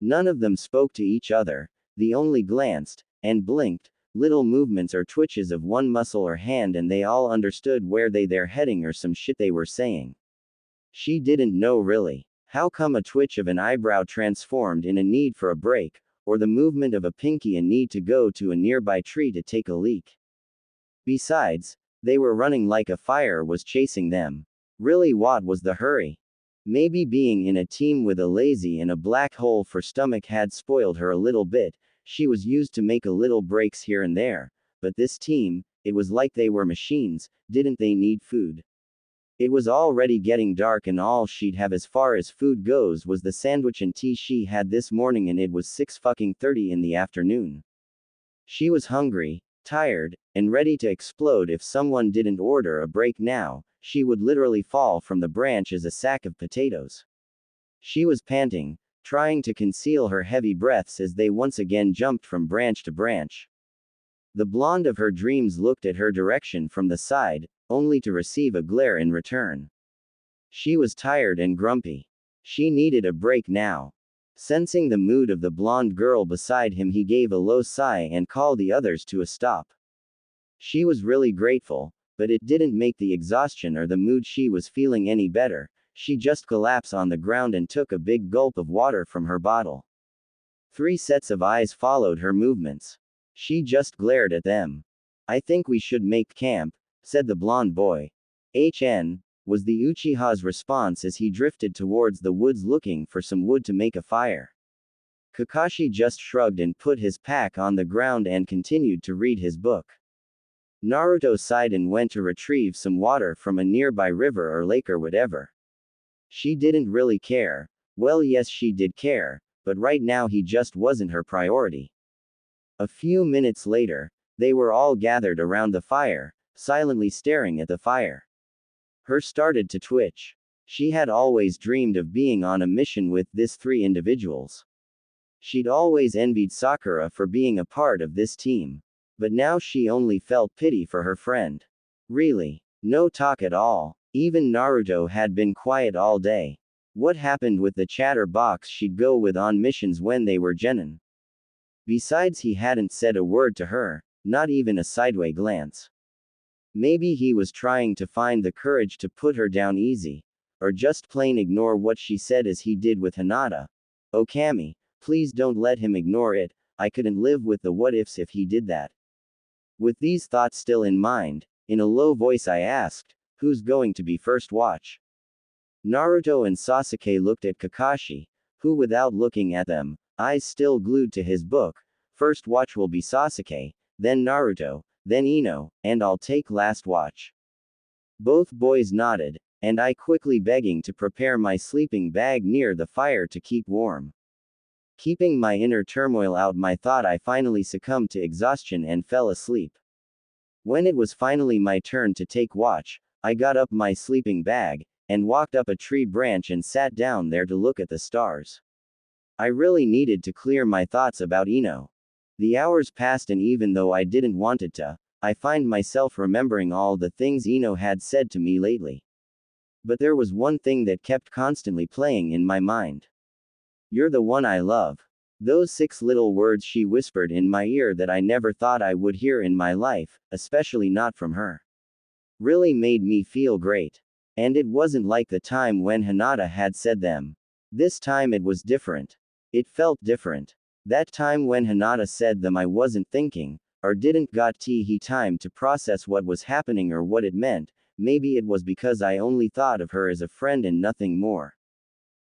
None of them spoke to each other, they only glanced, and blinked, little movements or twitches of one muscle or hand, and they all understood where they're heading or some shit they were saying. She didn't know really. How come a twitch of an eyebrow transformed in a need for a break, or the movement of a pinky a need to go to a nearby tree to take a leak? Besides, they were running like a fire was chasing them. Really, what was the hurry? Maybe being in a team with a lazy and a black hole for stomach had spoiled her a little bit. She was used to make a little breaks here and there, but this team, it was like they were machines. Didn't they need food? It was already getting dark and all she'd have as far as food goes was the sandwich and tea she had this morning, and it was 6:30 in the afternoon. She was hungry, tired, and ready to explode. If someone didn't order a break now, she would literally fall from the branch as a sack of potatoes. She was panting, trying to conceal her heavy breaths as they once again jumped from branch to branch. The blonde of her dreams looked at her direction from the side, only to receive a glare in return. She was tired and grumpy. She needed a break now. Sensing the mood of the blonde girl beside him, he gave a low sigh and called the others to a stop. She was really grateful, but it didn't make the exhaustion or the mood she was feeling any better. She just collapsed on the ground and took a big gulp of water from her bottle. 3 sets of eyes followed her movements. She just glared at them. "I think we should make camp," said the blonde boy. "HN," was the Uchiha's response as he drifted towards the woods looking for some wood to make a fire. Kakashi just shrugged and put his pack on the ground and continued to read his book. Naruto sighed and went to retrieve some water from a nearby river or lake or whatever. She didn't really care. Well, yes, she did care, but right now he just wasn't her priority. A few minutes later, they were all gathered around the fire, silently staring at the fire. Her started to twitch. She had always dreamed of being on a mission with these 3 individuals. She'd always envied Sakura for being a part of this team. But now she only felt pity for her friend. Really. No talk at all. Even Naruto had been quiet all day. What happened with the chatterbox she'd go with on missions when they were genin? Besides, he hadn't said a word to her, not even a sideway glance. Maybe he was trying to find the courage to put her down easy, or just plain ignore what she said as he did with Hinata. "Oh Kami, please don't let him ignore it, I couldn't live with the what ifs if he did that." With these thoughts still in mind, in a low voice I asked, "Who's going to be first watch?" Naruto and Sasuke looked at Kakashi, who without looking at them, eyes still glued to his book. "First watch will be Sasuke, then Naruto, then Ino, and I'll take last watch." Both boys nodded, and I quickly begging to prepare my sleeping bag near the fire to keep warm. Keeping my inner turmoil out, I thought I finally succumbed to exhaustion and fell asleep. When it was finally my turn to take watch, I got up my sleeping bag, and walked up a tree branch and sat down there to look at the stars. I really needed to clear my thoughts about Ino. The hours passed, and even though I didn't want it to, I find myself remembering all the things Ino had said to me lately. But there was one thing that kept constantly playing in my mind. "You're the one I love." Those 6 little words she whispered in my ear that I never thought I would hear in my life, especially not from her, really made me feel great. And it wasn't like the time when Hinata had said them. This time it was different. It felt different. That time when Hinata said them, I wasn't thinking, or didn't got he time to process what was happening or what it meant. Maybe it was because I only thought of her as a friend and nothing more.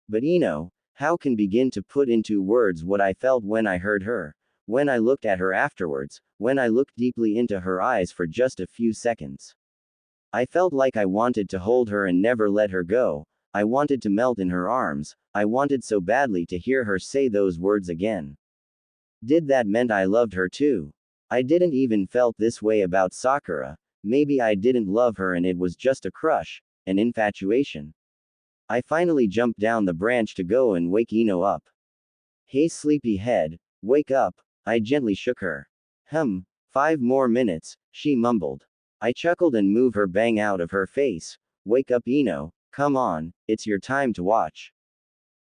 But Ino, how can begin to put into words what I felt when I heard her, when I looked at her afterwards, when I looked deeply into her eyes for just a few seconds. I felt like I wanted to hold her and never let her go. I wanted to melt in her arms, I wanted so badly to hear her say those words again. Did that meant I loved her too? I didn't even felt this way about Sakura, maybe I didn't love her and it was just a crush, an infatuation. I finally jumped down the branch to go and wake Ino up. Hey sleepy head, wake up, I gently shook her. 5 more minutes, she mumbled. I chuckled and moved her bang out of her face. Wake up Ino, come on, it's your time to watch.